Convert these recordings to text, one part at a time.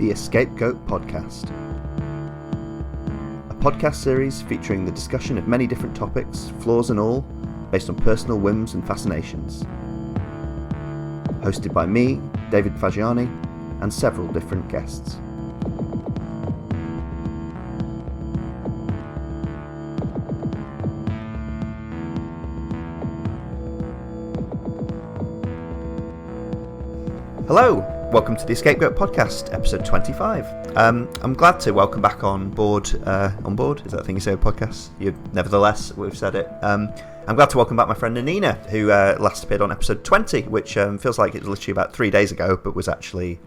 the EscapeGoat podcast, a podcast series featuring the discussion of many different topics, flaws and all, based on personal whims and fascinations. Hosted by me, David Fagiani, and several different guests. Hello, welcome to the EscapeGoat podcast, episode 25. I'm glad to welcome back on board, is that a thing you say with podcasts? Nevertheless, we've said it. I'm glad to welcome back my friend Nina, who last appeared on episode 20, which feels like it was literally about 3 days ago, but was actually,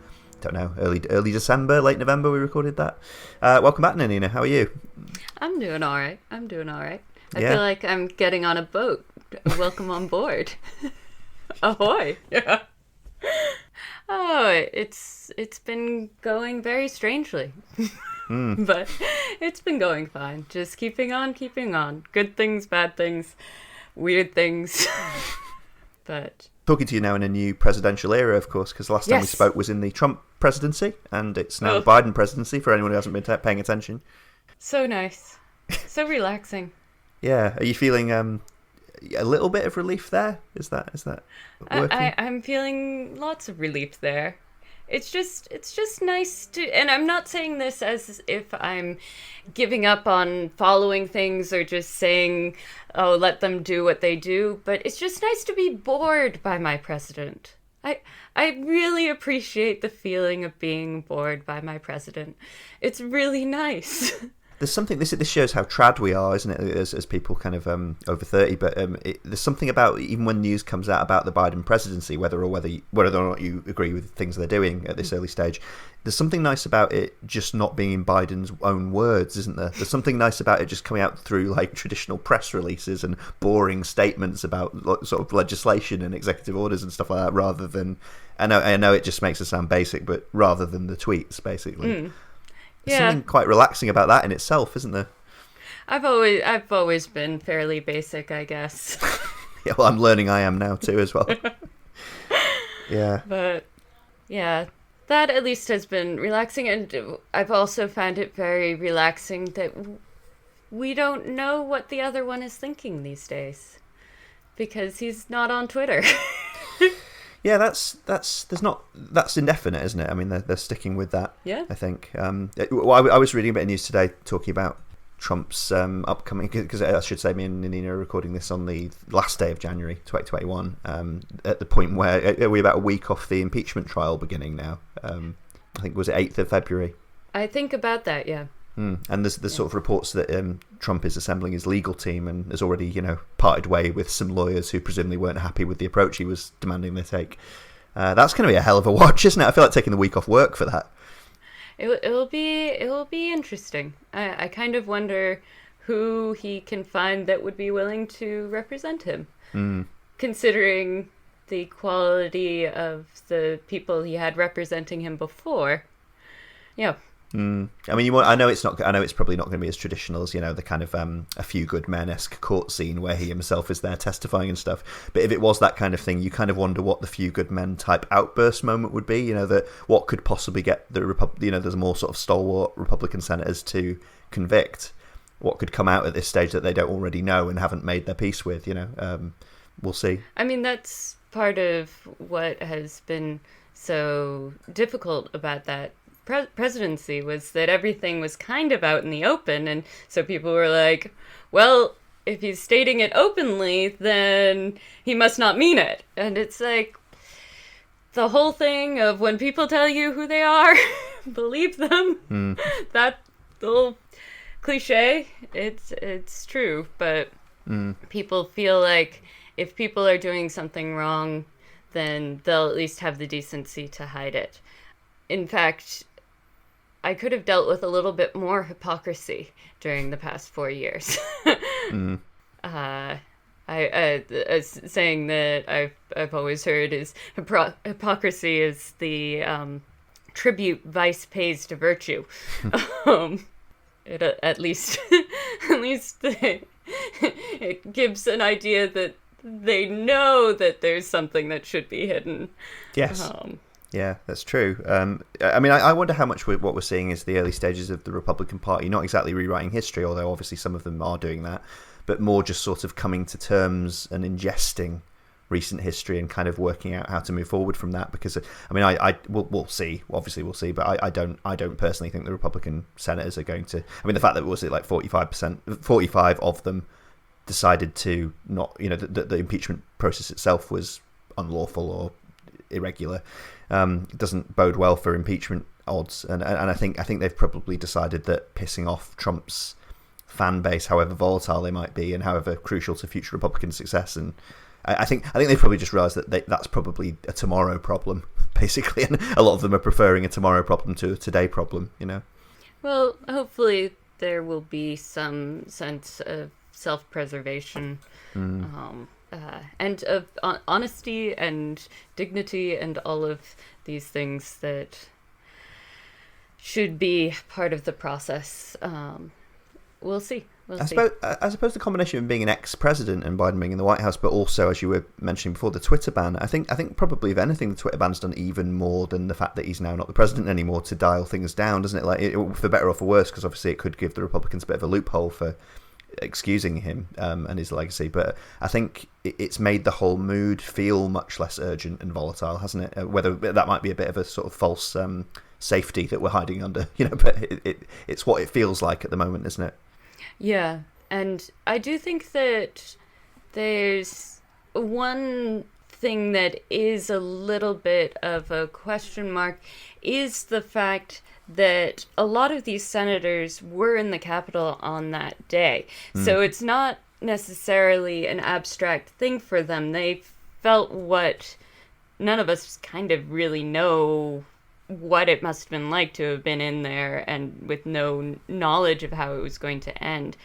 early December, late November we recorded that. Welcome back, Nina. How are you? I'm doing all right. I feel like I'm getting on a boat. Welcome on board. Ahoy. Yeah. Oh, it's been going very strangely. But it's been going fine. Just keeping on. Good things, bad things, weird things. But talking to you now in a new presidential era, of course, because the last time we spoke was in the Trump presidency, and it's now the Biden presidency for anyone who hasn't been paying attention. So nice. So relaxing. Yeah. Are you feeling a little bit of relief there? Is that working? I'm feeling lots of relief there. It's just nice to, and I'm not saying this as if I'm giving up on following things or just saying, oh, let them do what they do, but it's just nice to be bored by my president. I really appreciate the feeling of being bored by my president. It's really nice. There's something, this shows how trad we are, isn't it, as people kind of over 30, but there's something about, even when news comes out about the Biden presidency, whether or not you agree with things they're doing at this early stage, there's something nice about it just not being in Biden's own words, isn't there? There's something nice about it just coming out through like traditional press releases and boring statements about sort of legislation and executive orders and stuff like that, rather than, I know it just makes it sound basic, but rather than the tweets, basically. There's something quite relaxing about that in itself, isn't there? I've always been fairly basic, I guess. Yeah, well, I'm learning I am now too, as well. Yeah. But yeah, that at least has been relaxing, and I've also found it very relaxing that we don't know what the other one is thinking these days because he's not on Twitter. Yeah, that's indefinite, isn't it? I mean, they're sticking with that. Yeah, I think. I was reading a bit of news today talking about Trump's upcoming, because I should say, me and Nina are recording this on the last day of January 2021. At the point where we're about a week off the impeachment trial beginning now. I think was it 8th of February. I think about that. Yeah. And there's sort of reports that Trump is assembling his legal team and has already, parted way with some lawyers who presumably weren't happy with the approach he was demanding they take. That's going to be a hell of a watch, isn't it? I feel like taking the week off work for that. It will be interesting. I kind of wonder who he can find that would be willing to represent him, considering the quality of the people he had representing him before. Yeah. I mean, I know it's probably not going to be as traditional as the kind of A Few Good Men-esque court scene where he himself is there testifying and stuff. But if it was that kind of thing, you kind of wonder what the Few Good Men type outburst moment would be. That what could possibly get the there's more sort of stalwart Republican senators to convict. What could come out at this stage that they don't already know and haven't made their peace with? We'll see. I mean, that's part of what has been so difficult about that presidency, was that everything was kind of out in the open, and so people were like, well, if he's stating it openly, then he must not mean it. And it's like the whole thing of when people tell you who they are, believe them. That little cliche, it's true, but people feel like if people are doing something wrong, then they'll at least have the decency to hide it. In fact, I could have dealt with a little bit more hypocrisy during the past 4 years. A saying that I've always heard is hypocrisy is the tribute vice pays to virtue. At least it gives an idea that they know that there's something that should be hidden. Yes. Yeah, that's true. I mean, I wonder how much what we're seeing is the early stages of the Republican Party, not exactly rewriting history, although obviously some of them are doing that, but more just sort of coming to terms and ingesting recent history and kind of working out how to move forward from that. Because I mean, we'll see. Obviously, we'll see. But I don't personally think the Republican senators are going to. I mean, the fact that was it like 45 of them decided to not, the impeachment process itself was unlawful or irregular, doesn't bode well for impeachment odds. And I think they've probably decided that pissing off Trump's fan base, however volatile they might be and however crucial to future Republican success, and I think they've probably just realised that that's probably a tomorrow problem, basically, and a lot of them are preferring a tomorrow problem to a today problem. Well, hopefully there will be some sense of self-preservation. And of honesty and dignity and all of these things that should be part of the process. We'll see. I suppose the combination of being an ex-president and Biden being in the White House, but also, as you were mentioning before, the Twitter ban. I think probably, if anything, the Twitter ban's done even more than the fact that he's now not the president anymore to dial things down, doesn't it? Like, for better or for worse, because obviously it could give the Republicans a bit of a loophole for excusing him and his legacy, but I think it's made the whole mood feel much less urgent and volatile, hasn't it? Whether that might be a bit of a sort of false safety that we're hiding under, but it's what it feels like at the moment, isn't it? Yeah, and I do think that there's one thing that is a little bit of a question mark is the fact that a lot of these senators were in the Capitol on that day. So it's not necessarily an abstract thing for them. They felt what none of us kind of really know what it must have been like to have been in there and with no knowledge of how it was going to end.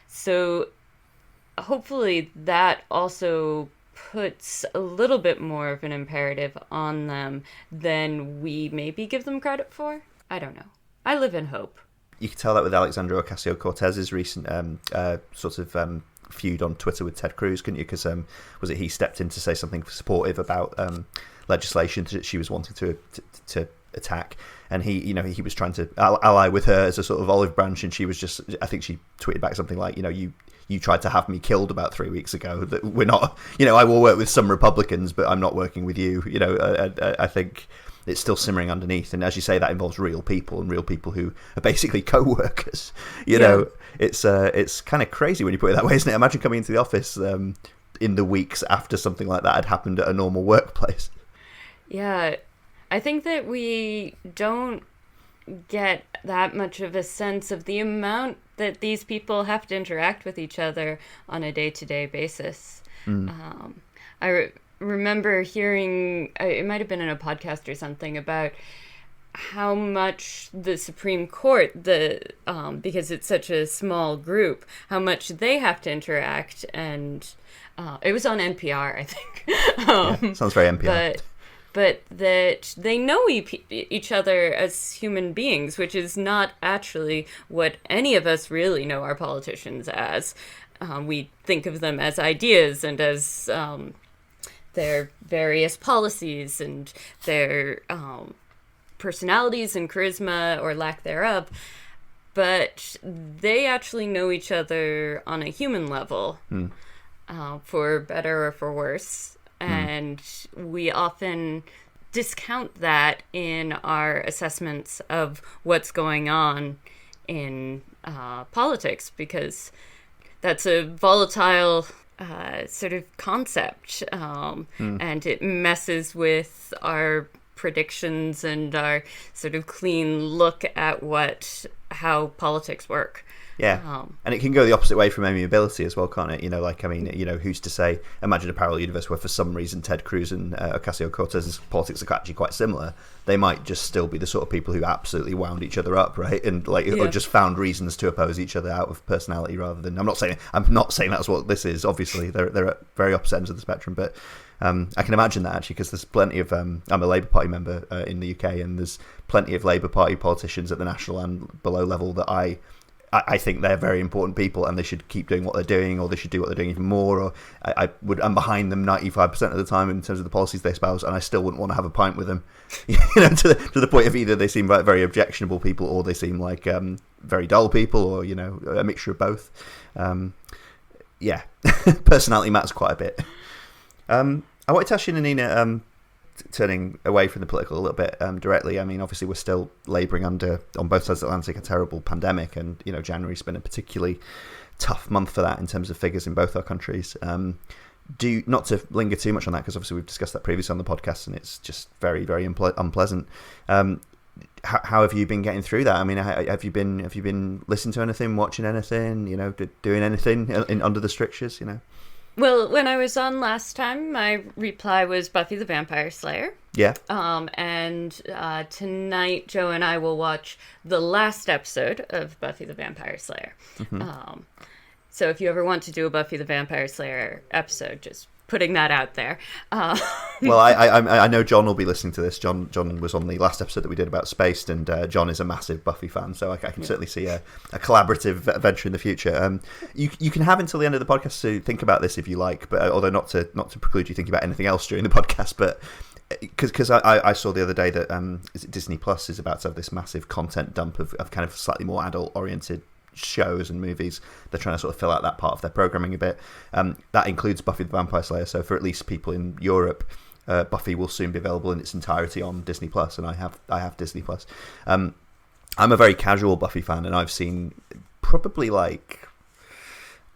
So hopefully that also puts a little bit more of an imperative on them than we maybe give them credit for. I don't know. I live in hope. You could tell that with Alexandria Ocasio-Cortez's recent feud on Twitter with Ted Cruz, couldn't you? Because was it he stepped in to say something supportive about legislation that she was wanting to attack, and he was trying to ally with her as a sort of olive branch, and she was just, I think she tweeted back something like, you tried to have me killed about 3 weeks ago, that we're not, I will work with some Republicans, but I'm not working with you. I think it's still simmering underneath, and as you say, that involves real people and real people who are basically co-workers. It's kind of crazy when you put it that way, isn't it? Imagine coming into the office in the weeks after something like that had happened at a normal workplace. Yeah, I think that we don't get that much of a sense of the amount that these people have to interact with each other on a day-to-day basis. I remember hearing, it might have been in a podcast or something, about how much the Supreme Court, because it's such a small group, how much they have to interact, and it was on NPR, I think. Sounds very NPR. But that they know each other as human beings, which is not actually what any of us really know our politicians as. We think of them as ideas and as their various policies and their personalities and charisma or lack thereof. But they actually know each other on a human level, for better or for worse. And we often discount that in our assessments of what's going on in politics, because that's a volatile sort of concept, and it messes with our predictions and our sort of clean look at how politics work. Yeah, and it can go the opposite way from amiability as well, can't it? Who's to say? Imagine a parallel universe where for some reason Ted Cruz and Ocasio-Cortez's politics are actually quite similar. They might just still be the sort of people who absolutely wound each other up, right? And or just found reasons to oppose each other out of personality rather than. I'm not saying that's what this is. Obviously, they're at very opposite ends of the spectrum, but I can imagine that actually, because there's plenty of. I'm a Labour Party member in the UK, and there's plenty of Labour Party politicians at the national and below level that I I think they're very important people and they should keep doing what they're doing, or they should do what they're doing even more, or I'm behind them 95% of the time in terms of the policies they espouse, and I still wouldn't want to have a pint with them, to the point of either they seem like very objectionable people or they seem like very dull people, or a mixture of both. Personality matters quite a bit. I wanted to ask you, Nina, turning away from the political a little bit directly. I mean, obviously, we're still labouring under, on both sides of the Atlantic, a terrible pandemic, and January's been a particularly tough month for that in terms of figures in both our countries. Not to linger too much on that, because obviously we've discussed that previously on the podcast, and it's just very, very unpleasant. How have you been getting through that? I mean, have you been listening to anything, watching anything, doing anything under the strictures, Well, when I was on last time, my reply was Buffy the Vampire Slayer. Yeah. And tonight, Joe and I will watch the last episode of Buffy the Vampire Slayer. Mm-hmm. So if you ever want to do a Buffy the Vampire Slayer episode, just putting that out there. Well, I know John will be listening to this. John was on the last episode that we did about Spaced, and John is a massive Buffy fan, so I can certainly see a collaborative venture in the future. You can have until the end of the podcast to think about this if you like, but although not to preclude you thinking about anything else during the podcast, but because I saw the other day that Disney Plus is about to have this massive content dump of kind of slightly more adult oriented shows and movies. They're trying to sort of fill out that part of their programming a bit. That includes Buffy the Vampire Slayer, so for at least people in Europe, Buffy will soon be available in its entirety on Disney Plus, and I have Disney Plus. I'm a very casual Buffy fan, and I've seen probably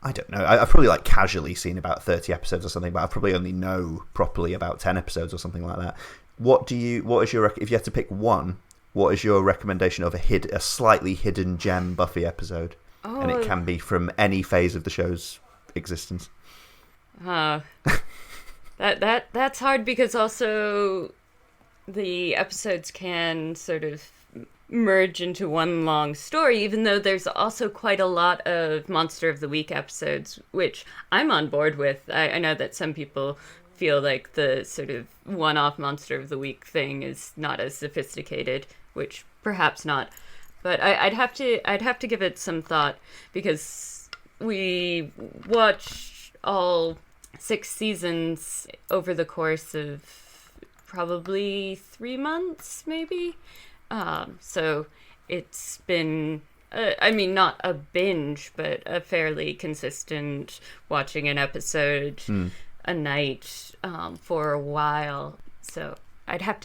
I've probably casually seen about 30 episodes or something, but I probably only know properly about 10 episodes or something like that. What is your, if you had to pick one, what is your recommendation of a slightly hidden gem Buffy episode? Oh. And it can be from any phase of the show's existence. That's hard, because also the episodes can sort of merge into one long story, even though there's also quite a lot of Monster of the Week episodes, which I'm on board with. I know that some people feel like the sort of one-off Monster of the Week thing is not as sophisticated, which perhaps not, but I'd have to give it some thought, because we watched all 6 seasons over the course of probably 3 months, maybe. So it's been, not a binge, but a fairly consistent watching an episode a night for a while. So I'd have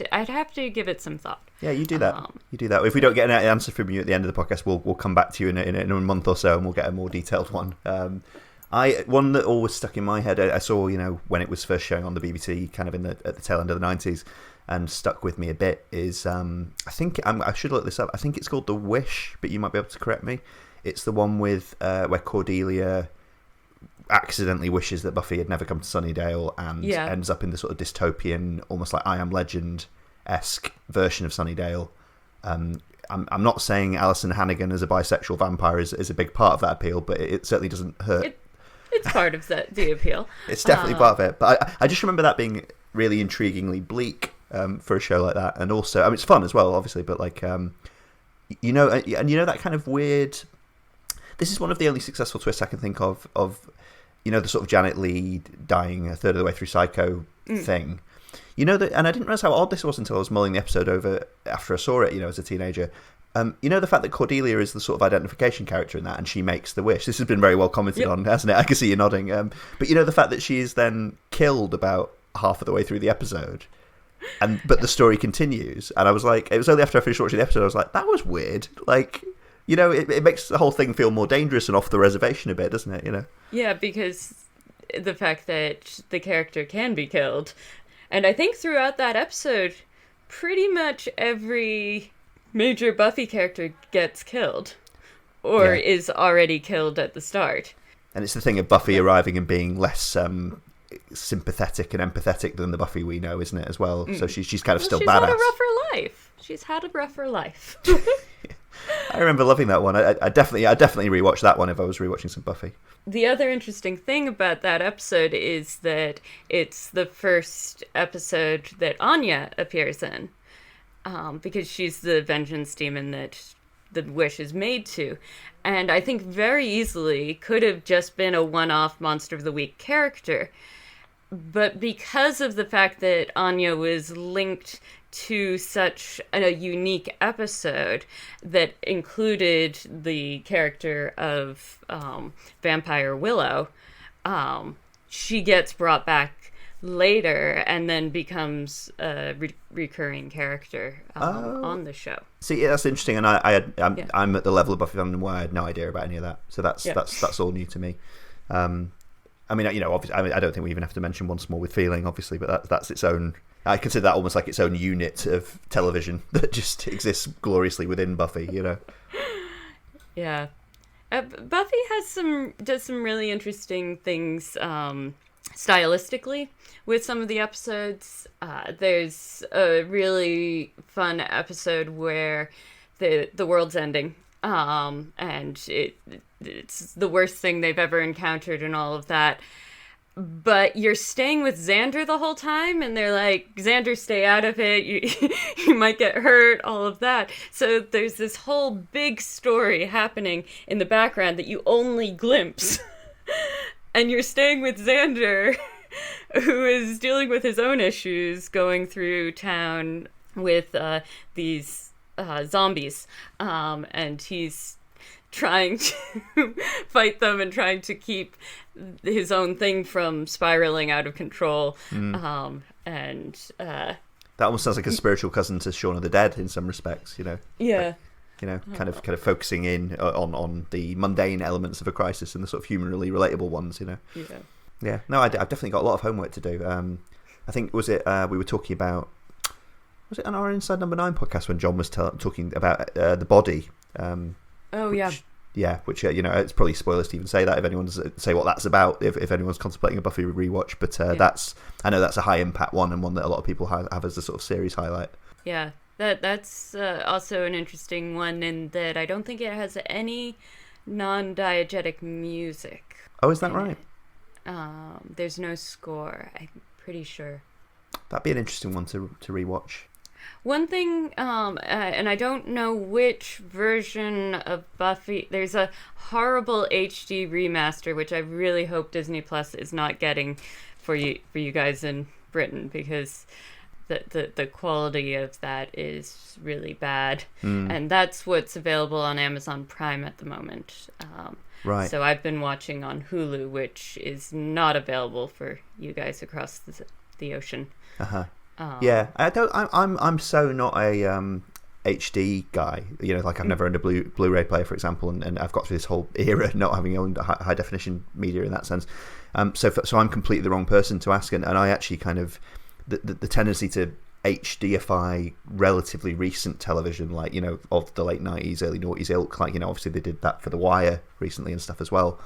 to give it some thought. Yeah, you do that. If we don't get an answer from you at the end of the podcast, we'll come back to you in a month or so, and we'll get a more detailed one. One that always stuck in my head, I saw when it was first showing on the BBC, kind of at the tail end of the 90s, and stuck with me a bit, is I should look this up. I think it's called The Wish, but you might be able to correct me. It's the one with where Cordelia accidentally wishes that Buffy had never come to Sunnydale, and ends up in the sort of dystopian, almost like I Am Legend-esque version of Sunnydale. I'm not saying Alison Hannigan as a bisexual vampire is a big part of that appeal, but it certainly doesn't hurt. It's part of the appeal. It's definitely part of it. But I just remember that being really intriguingly bleak for a show like that. And also, I mean, it's fun as well, obviously, but that kind of weird... This is one of the only successful twists I can think of the sort of Janet Leigh dying a third of the way through Psycho thing. And I didn't realise how odd this was until I was mulling the episode over after I saw it, as a teenager. The fact that Cordelia is the sort of identification character in that, and she makes the wish. This has been very well commented on, hasn't it? I can see you nodding. But the fact that she is then killed about half of the way through the episode, but the story continues. And I was like, it was only after I finished watching the episode, I was like, that was weird. It makes the whole thing feel more dangerous and off the reservation a bit, doesn't it? Yeah, because the fact that the character can be killed. And I think throughout that episode, pretty much every major Buffy character gets killed, or is already killed at the start. And it's the thing of Buffy arriving and being less sympathetic and empathetic than the Buffy we know, isn't it, as well? So she's kind of still badass. She's had a rougher life. I remember loving that one. I definitely rewatch that one if I was rewatching some Buffy. The other interesting thing about that episode is that it's the first episode that Anya appears in, because she's the vengeance demon that the wish is made to. And I think very easily could have just been a one-off Monster of the Week character. But because of the fact that Anya was linked to such a unique episode that included the character of Vampire Willow, she gets brought back later and then becomes a recurring character on the show. See, yeah, that's interesting, and I'm at the level of Buffy fandom where I had no idea about any of that, so that's all new to me. I mean, obviously, I don't think we even have to mention Once More with Feeling, obviously, but that's its own. I consider that almost like its own unit of television that just exists gloriously within Buffy, Yeah, Buffy does some really interesting things stylistically with some of the episodes. There's a really fun episode where the world's ending, and it's the worst thing they've ever encountered and all of that. But you're staying with Xander the whole time, and they're like, Xander, stay out of it. You might get hurt, all of that. So there's this whole big story happening in the background that you only glimpse. And you're staying with Xander, who is dealing with his own issues, going through town with these zombies. And he's trying to fight them and trying to keep his own thing from spiraling out of control. That almost sounds like a spiritual cousin to Shaun of the Dead in some respects, Yeah. Kind of focusing in on the mundane elements of a crisis and the sort of humanly relatable ones, Yeah. No, I've definitely got a lot of homework to do. I think, we were talking about, was it on our Inside Number 9 podcast when John was talking about the body? Which it's probably spoilers to even say that if anyone's say what that's about if anyone's contemplating a Buffy rewatch, but I know that's a high impact one and one that a lot of people have as a sort of series highlight. Yeah, that's also an interesting one in that I don't think it has any non-diegetic music. Oh, is that right? There's no score, I'm pretty sure. That'd be an interesting one to rewatch. One thing, and I don't know which version of Buffy, there's a horrible HD remaster, which I really hope Disney Plus is not getting for you guys in Britain, because the quality of that is really bad. And that's what's available on Amazon Prime at the moment. Right. So I've been watching on Hulu, which is not available for you guys across the ocean. Yeah, I'm so not a HD guy. Like I've never owned a Blu-ray player, for example, and I've got through this whole era not having owned high definition media in that sense. So I'm completely the wrong person to ask, and I actually kind of the tendency to HDify relatively recent television, like of the late 90s, early noughties ilk. Like obviously they did that for The Wire recently and stuff as well.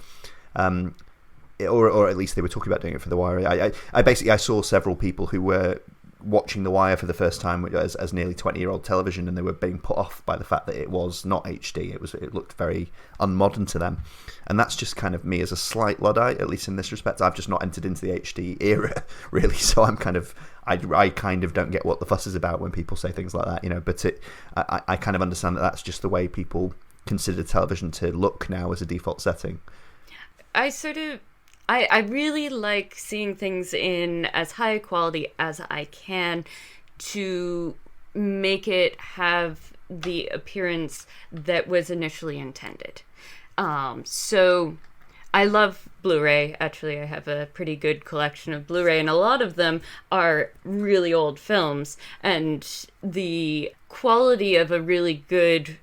Or at least they were talking about doing it for The Wire. I saw several people who were watching The Wire for the first time as nearly 20-year-old television, and they were being put off by the fact that it was not HD. It looked very unmodern to them, and that's just kind of me as a slight Luddite, at least in this respect. I've just not entered into the HD era really, so I'm kind of I kind of don't get what the fuss is about when people say things like that, But I kind of understand that that's just the way people consider television to look now as a default setting. I really like seeing things in as high quality as I can to make it have the appearance that was initially intended. So I love Blu-ray. Actually, I have a pretty good collection of Blu-ray, and a lot of them are really old films, and the quality of a really good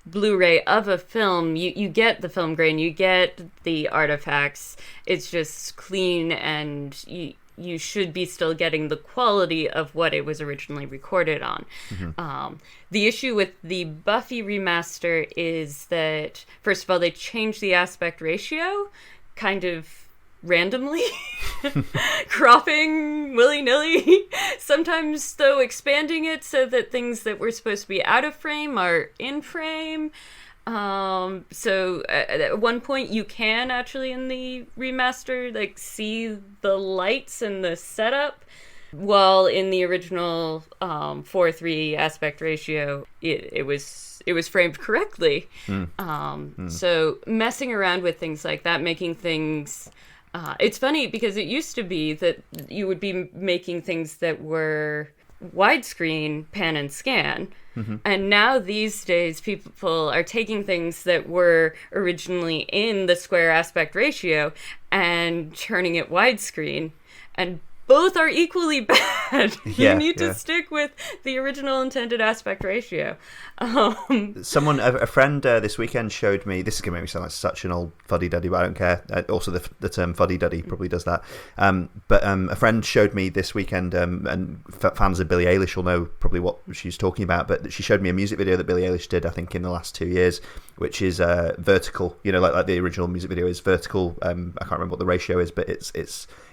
Blu-ray of a film, you get the film grain, you get the artifacts. It's just clean, and you should be still getting the quality of what it was originally recorded on. The issue with the Buffy remaster is that, first of all, they changed the aspect ratio kind of randomly, cropping willy-nilly, sometimes though expanding it so that things that were supposed to be out of frame are in frame. So at one point you can actually in the remaster like see the lights and the setup, While in the original 4:3 aspect ratio, it was framed correctly. So messing around with things like that, making things... it's funny because it used to be that you would be making things that were widescreen pan and scan. And now these days people are taking things that were originally in the square aspect ratio and turning it widescreen, and both are equally bad. You need to stick with the original intended aspect ratio. A friend this weekend showed me, this is going to make me sound like such an old fuddy-duddy, but I don't care. Also, the term fuddy-duddy probably does that. But a friend showed me this weekend, and fans of Billie Eilish will know probably what she's talking about, but she showed me a music video that Billie Eilish did, I think, in the last 2 years, which is vertical. You know, like the original music video is vertical. I can't remember what the ratio is, but it's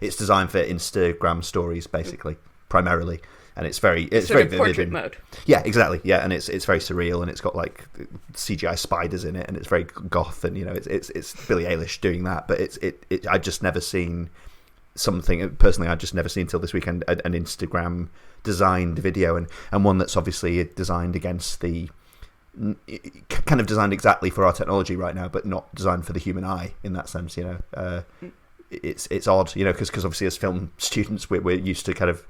designed for Instagram stories, basically, primarily. And it's very vivid. Portrait mode. Yeah, exactly. Yeah, and it's very surreal, and it's got like CGI spiders in it, and it's very goth, and you know, it's Billie Eilish doing that. But I'd just never seen something personally. I'd just never seen till this weekend an Instagram designed video, and one that's obviously designed against the kind of designed exactly for our technology right now, but not designed for the human eye in that sense. You know, it's odd, you know, because obviously as film students we're used to kind of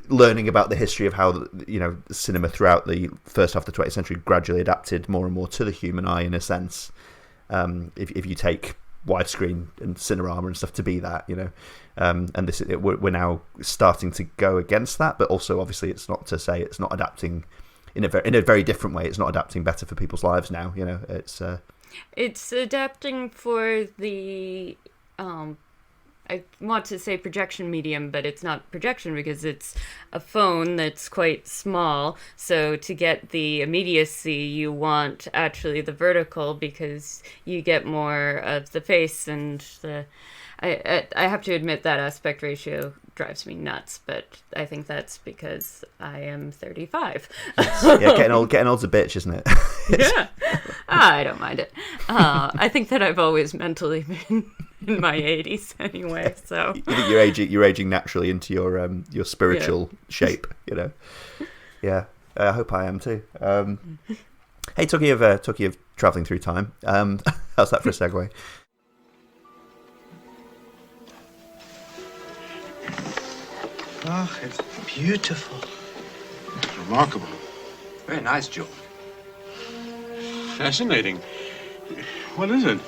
learning about the history of how, you know, cinema throughout the first half of the 20th century gradually adapted more and more to the human eye in a sense. If you take widescreen and Cinerama and stuff to be that, you know, and we're now starting to go against that, but also obviously it's not to say it's not adapting in a very different way. It's not adapting better for people's lives now, you know. It's adapting for the I want to say projection medium, but it's not projection because it's a phone that's quite small. So to get the immediacy, you want actually the vertical because you get more of the face and the... I have to admit that aspect ratio drives me nuts, but I think that's because I am 35. Yeah, getting old's a bitch, isn't it? Yeah, I don't mind it. I think that I've always mentally been in my 80s anyway. So you think you're aging naturally into your spiritual shape, you know. Yeah, I hope I am too. Hey, talking of traveling through time, how's that for a segue? Oh, it's beautiful. Remarkable. Very nice, Joe. Fascinating. What is it?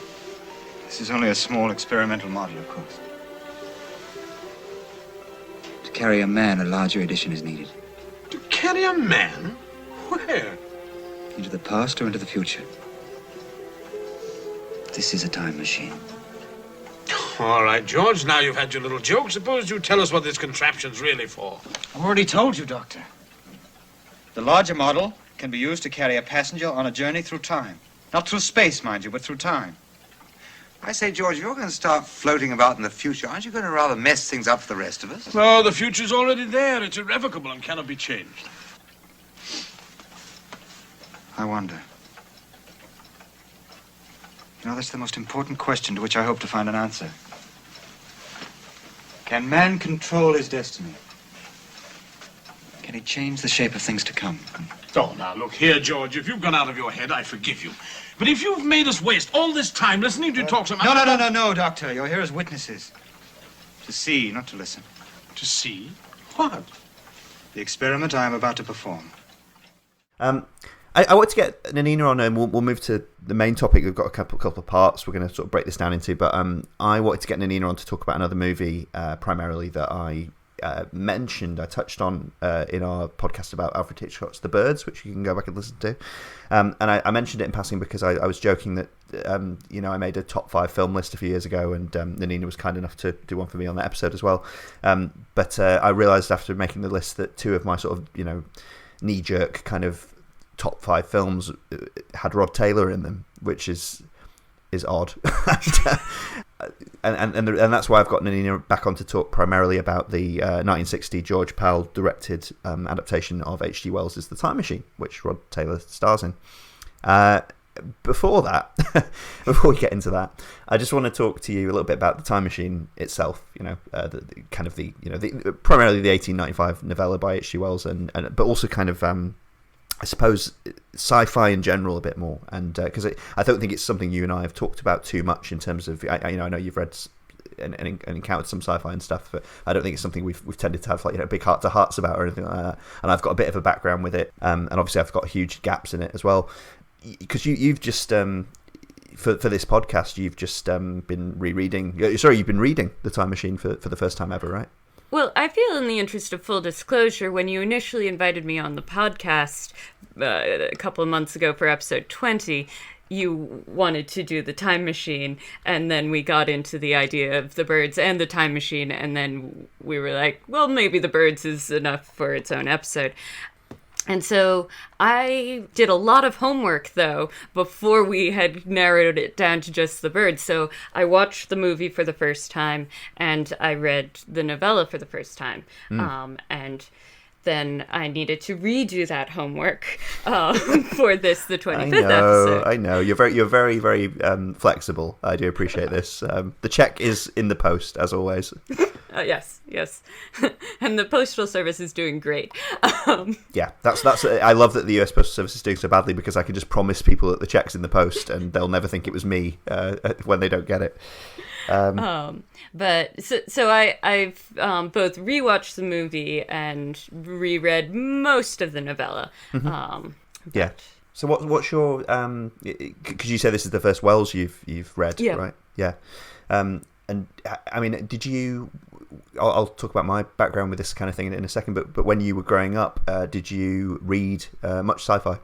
This is only a small experimental model, of course. To carry a man, a larger edition is needed. To carry a man? Where? Into the past or into the future. This is a time machine. All right, George, now you've had your little joke. Suppose you tell us what this contraption's really for. I've already told you, Doctor. The larger model can be used to carry a passenger on a journey through time. Not through space, mind you, but through time. I say, George, if you're going to start floating about in the future, aren't you going to rather mess things up for the rest of us? No, the future's already there. It's irrevocable and cannot be changed. I wonder. You know, that's the most important question to which I hope to find an answer. Can man control his destiny? Can he change the shape of things to come? Oh, now, look here, George. If you've gone out of your head, I forgive you. But if you've made us waste all this time listening to you talk so much... No, Doctor. You're here as witnesses. To see, not to listen. To see? What? The experiment I am about to perform. I want to get Nanina on, and we'll move to the main topic. We've got a couple of parts we're going to sort of break this down into, but I wanted to get Nanina on to talk about another movie, primarily that I mentioned, I touched on in our podcast about Alfred Hitchcock's The Birds, which you can go back and listen to. And I mentioned it in passing because I was joking that, I made a top 5 film list a few years ago, and Nanina was kind enough to do one for me on that episode as well. But I realised after making the list that 2 of my sort of, knee-jerk kind of top 5 films had Rod Taylor in them, which is odd. and that's why I've got Nanina back on to talk primarily about the 1960 George Pal directed adaptation of H.G. Wells' The Time Machine, which Rod Taylor stars in. before that, before we get into that, I just want to talk to you a little bit about the Time Machine itself. Primarily the 1895 novella by H.G. Wells, but also kind of I suppose sci-fi in general a bit more, and because I don't think it's something you and I have talked about too much in terms of I know you've read and encountered some sci-fi and stuff, but I don't think it's something we've tended to have big heart-to-hearts about or anything like that. And I've got a bit of a background with it, and obviously I've got huge gaps in it as well. Because you've just for this podcast you've just been reading. Sorry, you've been reading The Time Machine for the first time ever, right? Well, I feel in the interest of full disclosure, when you initially invited me on the podcast a couple of months ago for episode 20, you wanted to do The Time Machine, and then we got into the idea of the birds and The Time Machine, and then we were like, well, maybe the birds is enough for its own episode. And so I did a lot of homework, though, before we had narrowed it down to just the birds. So I watched the movie for the first time, and I read the novella for the first time. And then I needed to redo that homework for this, the 25th episode. I know. You're very, very flexible. I do appreciate this. The check is in the post, as always. Yes. And the Postal Service is doing great. Yeah, that's. I love that the US Postal Service is doing so badly, because I can just promise people that the check's in the post and they'll never think it was me when they don't get it. But I've both rewatched the movie and reread most of the novella. Yeah. So what's your because you say this is the first Wells you've read, right? Yeah. And I mean, did you? I'll talk about my background with this kind of thing in a second. But when you were growing up, did you read much sci-fi?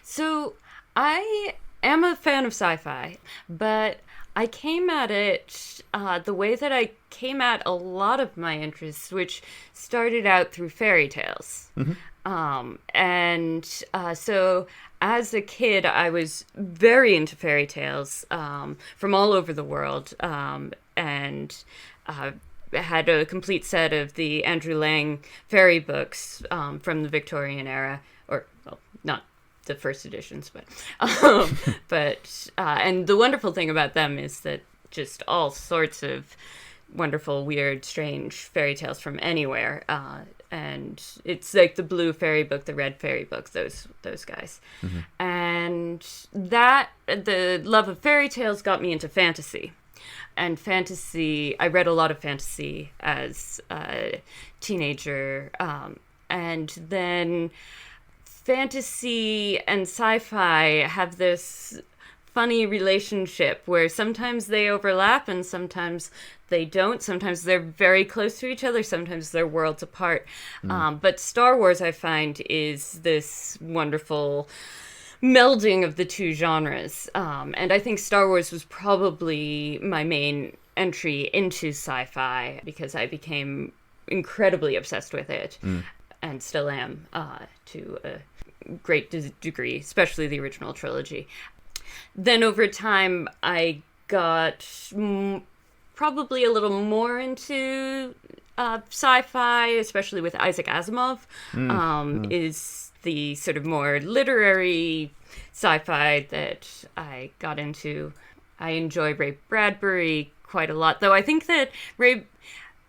So I am a fan of sci-fi, but I came at it the way that I came at a lot of my interests, which started out through fairy tales. So as a kid, I was very into fairy tales from all over the world, and had a complete set of the Andrew Lang fairy books from the Victorian era, or well, not the first editions, but and the wonderful thing about them is that just all sorts of wonderful, weird, strange fairy tales from anywhere, and it's like the blue fairy book, the red fairy book, those guys. And that the love of fairy tales got me into fantasy. And fantasy, I read a lot of fantasy as a teenager, and then fantasy and sci-fi have this funny relationship where sometimes they overlap and sometimes they don't. Sometimes they're very close to each other, sometimes they're worlds apart. But Star Wars, I find, is this wonderful melding of the two genres. And I think Star Wars was probably my main entry into sci-fi because I became incredibly obsessed with it, and still am to a great degree, especially the original trilogy. Then over time, I got probably a little more into sci-fi, especially with Isaac Asimov, is the sort of more literary sci-fi that I got into. I enjoy Ray Bradbury quite a lot, though I think that Ray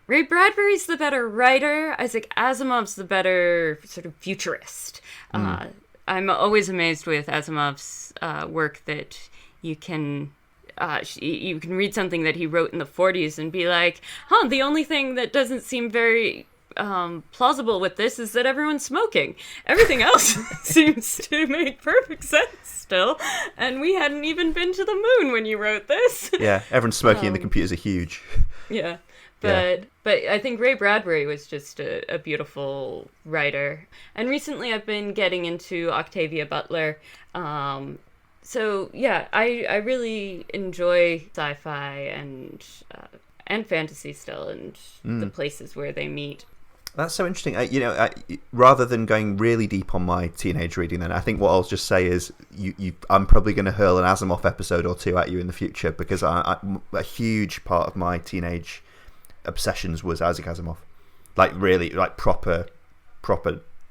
Bradbury's the better writer. Isaac Asimov's the better sort of futurist. I'm always amazed with Asimov's work that you can read something that he wrote in the 40s and be like, the only thing that doesn't seem very plausible with this is that everyone's smoking. Everything else seems to make perfect sense still, and we hadn't even been to the moon when you wrote this. Yeah, everyone's smoking and the computers are huge. Yeah. But I think Ray Bradbury was just a beautiful writer. And recently I've been getting into Octavia Butler. So yeah, I really enjoy sci-fi and fantasy still, and the places where they meet. That's so interesting. Rather than going really deep on my teenage reading, then I think what I'll just say is I'm probably going to hurl an Asimov episode or two at you in the future, because a huge part of my teenage obsessions was Isaac Asimov. Like really, like proper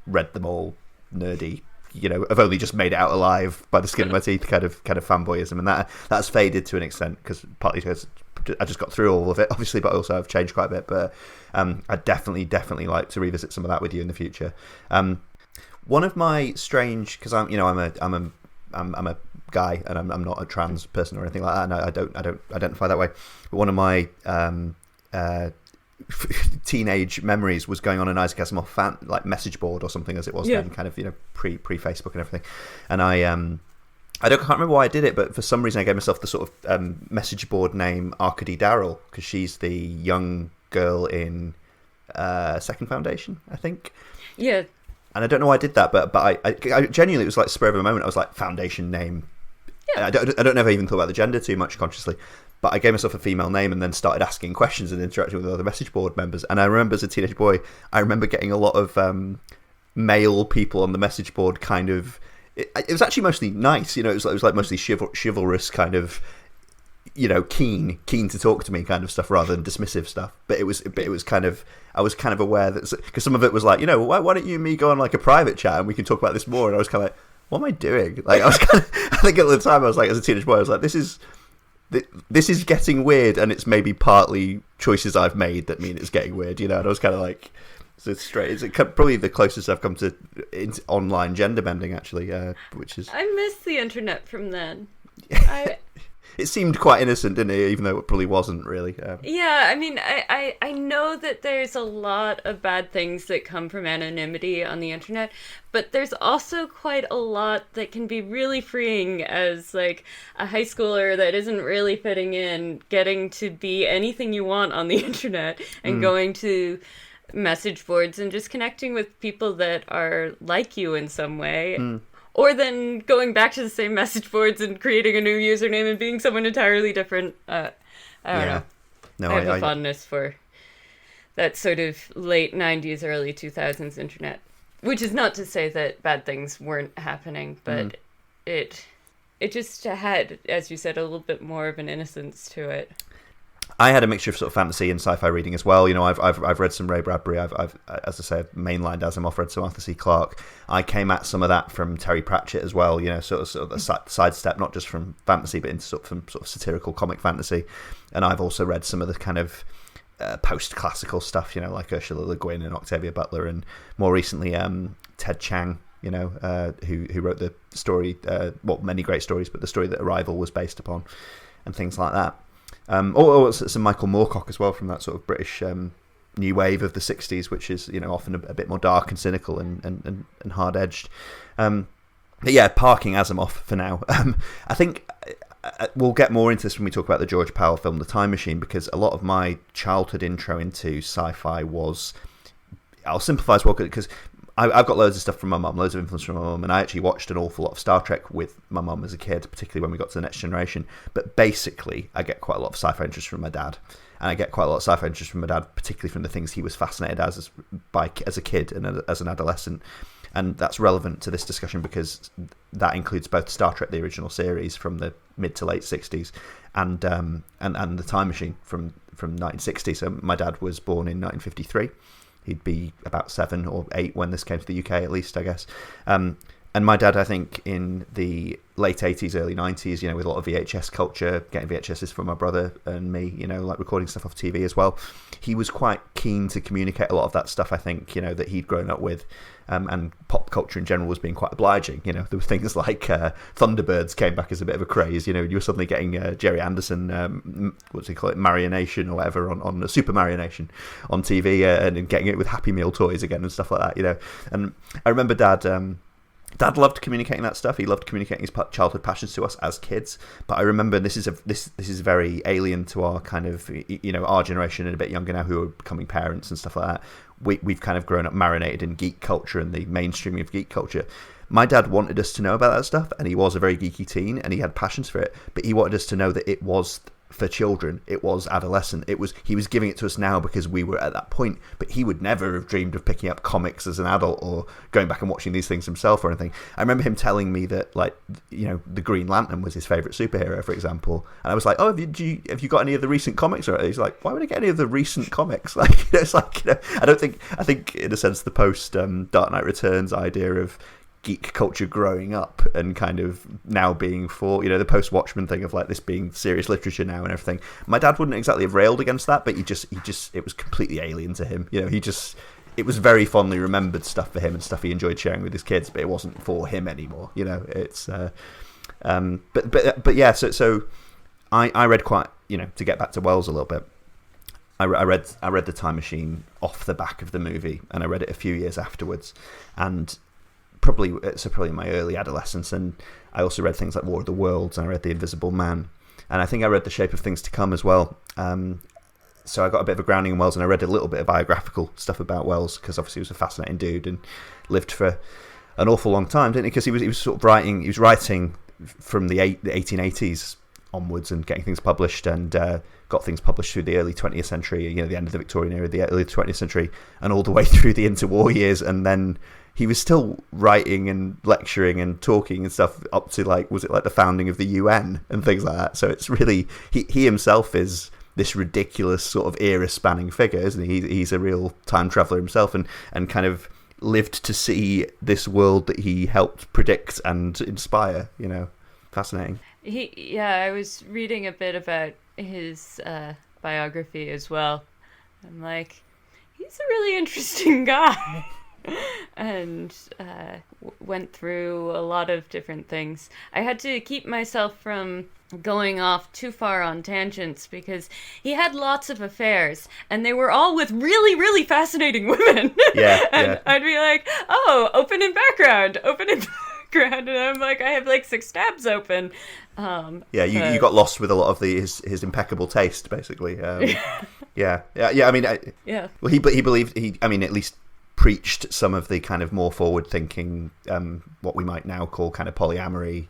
read them all, nerdy have only just made it out alive by the skin of my teeth kind of fanboyism, and that's faded to an extent because partly because I just got through all of it, obviously, but also I've changed quite a bit. But I'd definitely like to revisit some of that with you in the future. One of my strange, because I'm a guy and I'm not a trans person or anything like that, and I don't identify that way. But one of my teenage memories was going on an Isaac Asimov message board or something, as it was then, kind of pre Facebook and everything. And I can't remember why I did it, but for some reason I gave myself the sort of message board name Arcady Darrell, because she's the young girl in Second Foundation, I think. Yeah. And I don't know why I did that, but I genuinely, it was like spur of a moment. I was like, Foundation name. Yeah. I don't know if I even thought about the gender too much consciously, but I gave myself a female name and then started asking questions and interacting with other message board members. And I remember as a teenage boy, getting a lot of male people on the message board kind of... It was actually mostly nice, it was like mostly chivalrous kind of, keen to talk to me kind of stuff rather than dismissive stuff. But it was kind of, I was kind of aware that, because some of it was like, why don't you and me go on like a private chat and we can talk about this more? And I was kind of like, what am I doing? Like, I was kind of, I think at the time I was like, as a teenage boy, I was like, this is getting weird, and it's maybe partly choices I've made that mean it's getting weird, And I was kind of like, so it's straight. It's probably the closest I've come to online gender bending, actually, which is... I miss the internet from then. It seemed quite innocent, didn't it? Even though it probably wasn't really. Yeah, I mean, I know that there's a lot of bad things that come from anonymity on the internet, but there's also quite a lot that can be really freeing as, like, a high schooler that isn't really fitting in, getting to be anything you want on the internet and going to message boards and just connecting with people that are like you in some way. Or then going back to the same message boards and creating a new username and being someone entirely different. I don't know. No, I have a fondness for that sort of late 90s, early 2000s internet. Which is not to say that bad things weren't happening, but it just had, as you said, a little bit more of an innocence to it. I had a mixture of sort of fantasy and sci-fi reading as well. I've read some Ray Bradbury. I've as I said, mainlined Asimov, read some Arthur C. Clarke. I came at some of that from Terry Pratchett as well. Sort of a sidestep, not just from fantasy, but into sort of satirical comic fantasy. And I've also read some of the kind of post-classical stuff, like Ursula Le Guin and Octavia Butler, and more recently Ted Chiang, who wrote the story, many great stories, but the story that Arrival was based upon, and things like that. Some Michael Moorcock as well, from that sort of British new wave of the 60s, which is often a bit more dark and cynical and hard edged. But yeah, parking Asimov for now. I think we'll get more into this when we talk about the George Powell film, The Time Machine, because a lot of my childhood intro into sci-fi was, I'll simplify as well, because I've got loads of stuff from my mum, loads of influence from my mum, and I actually watched an awful lot of Star Trek with my mum as a kid, particularly when we got to The Next Generation. But basically, I get quite a lot of sci-fi interest from my dad, and I get quite a lot of sci-fi interest from my dad, particularly from the things he was fascinated as a kid and as an adolescent. And that's relevant to this discussion because that includes both Star Trek, the original series from the mid to late 60s, and The Time Machine from 1960. So my dad was born in 1953. He'd be about 7 or 8 when this came to the UK, at least, I guess. And my dad, I think, in the late 80s, early 90s, with a lot of VHS culture, getting VHSs from my brother and me, like recording stuff off TV as well. He was quite keen to communicate a lot of that stuff, I think, that he'd grown up with. And pop culture in general was being quite obliging. There were things like Thunderbirds came back as a bit of a craze. You were suddenly getting Jerry Anderson, what's he call it, Marionation or whatever, on Super Marionation on TV, and getting it with Happy Meal toys again and stuff like that. And I remember Dad loved communicating that stuff. He loved communicating his childhood passions to us as kids. But I remember this is very alien to our kind of our generation and a bit younger now, who are becoming parents and stuff like that. We've kind of grown up marinated in geek culture and the mainstreaming of geek culture. My dad wanted us to know about that stuff, and he was a very geeky teen, and he had passions for it. But he wanted us to know that it was for children, it was adolescent. He was giving it to us now because we were at that point, but he would never have dreamed of picking up comics as an adult or going back and watching these things himself or anything. I remember him telling me that, the Green Lantern was his favourite superhero, for example, and I was like, oh, have you got any of the recent comics? Or he's like, why would I get any of the recent comics? It's like, I think in a sense the post Dark Knight Returns idea of geek culture growing up and kind of now being for, the post-Watchmen thing of like this being serious literature now and everything. My dad wouldn't exactly have railed against that, but he just it was completely alien to him. It was very fondly remembered stuff for him and stuff he enjoyed sharing with his kids, but it wasn't for him anymore. It's but yeah. So I read quite, to get back to Wells a little bit. I read The Time Machine off the back of the movie, and I read it a few years afterwards, and probably in my early adolescence. And I also read things like War of the Worlds, and I read The Invisible Man, and I think I read The Shape of Things to Come as well. So I got a bit of a grounding in Wells, and I read a little bit of biographical stuff about Wells because obviously he was a fascinating dude and lived for an awful long time, didn't he? Because he was sort of writing. He was writing from the 1880s onwards and getting things published, and got things published through the early 20th century, the end of the Victorian era, the early 20th century, and all the way through the interwar years. And then he was still writing and lecturing and talking and stuff up to was it the founding of the UN and things like that. So it's really, he himself is this ridiculous sort of era-spanning figure, isn't he? He's a real time traveller himself, and kind of lived to see this world that he helped predict and inspire. Fascinating. I was reading a bit about his biography as well. I'm like, he's a really interesting guy. And went through a lot of different things. I had to keep myself from going off too far on tangents because he had lots of affairs, and they were all with really, really fascinating women. Yeah, and yeah. I'd be like, oh, open in background. And I'm like, I have 6 tabs open. You got lost with a lot of his impeccable taste, basically. Yeah. I mean, Well, he believed at least preached some of the kind of more forward-thinking, what we might now call kind of polyamory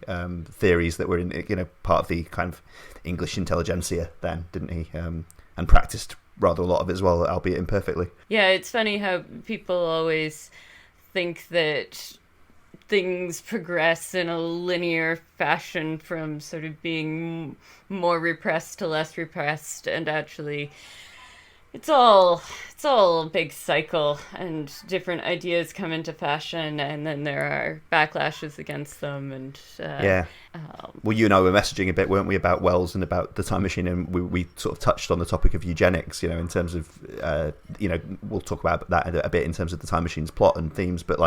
theories that were in part of the kind of English intelligentsia then, didn't he? And practiced rather a lot of it as well, albeit imperfectly. Yeah, it's funny how people always think that things progress in a linear fashion from sort of being more repressed to less repressed, and actually it's all a big cycle, and different ideas come into fashion, and then there are backlashes against them. And well, you and I were messaging a bit, weren't we, about Wells and about The Time Machine, and we sort of touched on the topic of eugenics, in terms of we'll talk about that a bit in terms of The Time Machine's plot and themes, but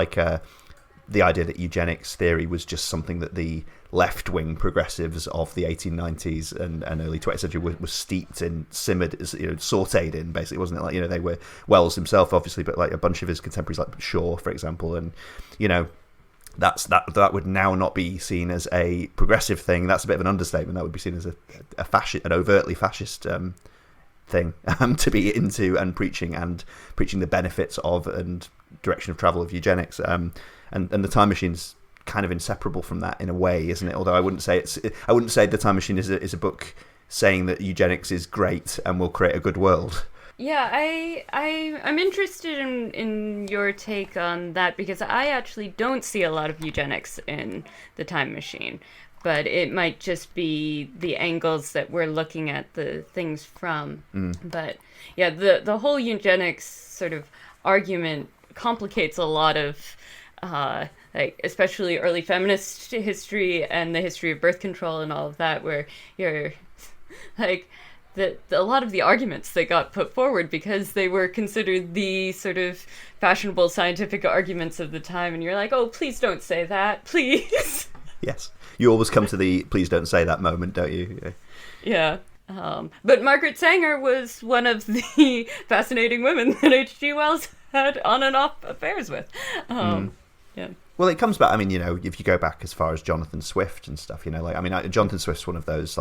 the idea that eugenics theory was just something that the left-wing progressives of the 1890s and early 20th century was steeped in, simmered, sautéed in, basically, wasn't it? They were, Wells himself, obviously, but a bunch of his contemporaries, like Shaw, for example, and, that would now not be seen as a progressive thing. That's a bit of an understatement. That would be seen as a fascist, an overtly fascist thing to be into and preaching the benefits of and direction of travel of eugenics. And The Time Machine's kind of inseparable from that in a way, isn't it? Although I wouldn't say The Time Machine is a book saying that eugenics is great and will create a good world. Yeah, I'm interested in your take on that, because I actually don't see a lot of eugenics in The Time Machine, but it might just be the angles that we're looking at the things from. But yeah, the whole eugenics sort of argument complicates a lot of especially early feminist history and the history of birth control and all of that, where you're a lot of the arguments that got put forward, because they were considered the sort of fashionable scientific arguments of the time, and you're like, oh, please don't say that, please. Yes, you always come to the please don't say that moment, don't you? Yeah. But Margaret Sanger was one of the fascinating women that H.G. Wells had on and off affairs with. Yeah. Well, it comes back, if you go back as far as Jonathan Swift and stuff, Jonathan Swift's one of those,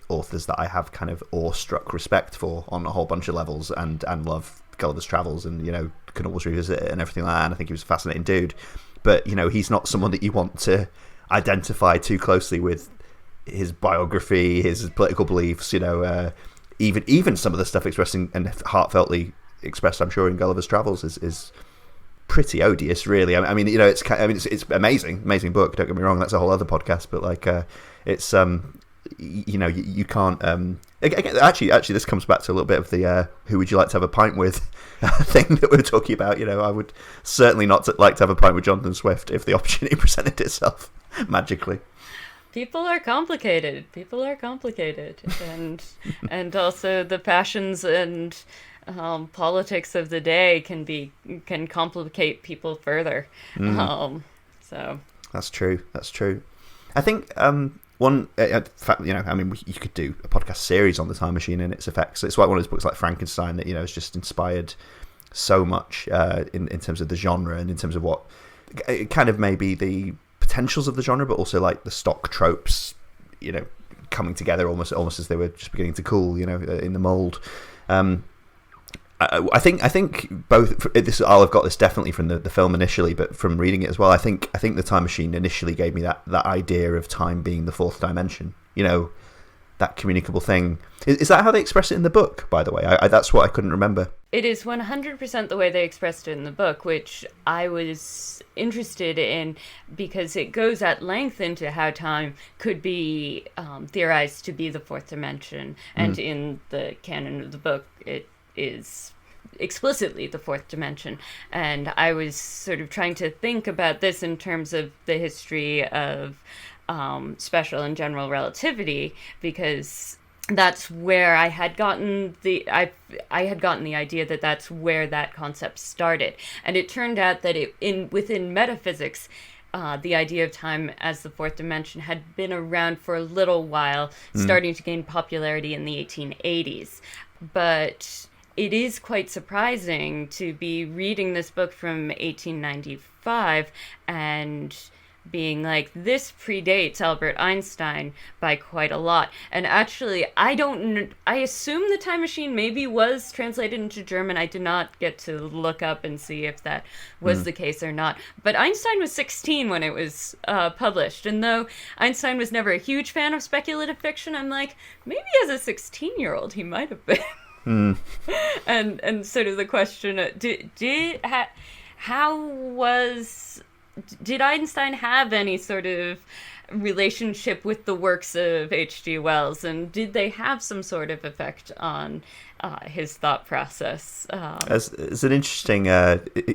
authors that I have kind of awestruck respect for on a whole bunch of levels, and love Gulliver's Travels, and, can always revisit it and everything like that, and I think he was a fascinating dude. But, he's not someone that you want to identify too closely with his biography, his political beliefs, even some of the stuff expressing and heartfeltly expressed, I'm sure, in Gulliver's Travels is pretty odious, really. It's amazing book. Don't get me wrong, that's a whole other podcast. But it's you can't. Again, actually, this comes back to a little bit of the who would you like to have a pint with thing that we were talking about. I would certainly not like to have a pint with Jonathan Swift if the opportunity presented itself magically. People are complicated, and also the passions and politics of the day can complicate people further. So that's true. I think one, in fact, you could do a podcast series on the time machine and its effects. It's like one of those books like Frankenstein that has just inspired so much in terms of the genre and in terms of what kind of maybe the potentials of the genre, but also like the stock tropes, coming together almost as they were just beginning to cool, in the mold. I think both this. I've got this definitely from the film initially, but from reading it as well. I think the time machine initially gave me that idea of time being the fourth dimension. That communicable thing. Is that how they express it in the book? By the way, that's what I couldn't remember. It is 100% the way they expressed it in the book, which I was interested in because it goes at length into how time could be theorized to be the fourth dimension, and in the canon of the book, it is explicitly the fourth dimension. And I was sort of trying to think about this in terms of the history of special and general relativity, because that's where I had gotten the idea that that's where that concept started. And it turned out that within metaphysics, the idea of time as the fourth dimension had been around for a little while, starting to gain popularity in the 1880s. But it is quite surprising to be reading this book from 1895 and being like, this predates Albert Einstein by quite a lot. And actually, I assume the time machine maybe was translated into German. I did not get to look up and see if that was the case or not. But Einstein was 16 when it was published. And though Einstein was never a huge fan of speculative fiction, I'm like, maybe as a 16-year-old he might have been. And sort of the question, did Einstein have any sort of relationship with the works of H.G. Wells, and did they have some sort of effect on his thought process? It's an interesting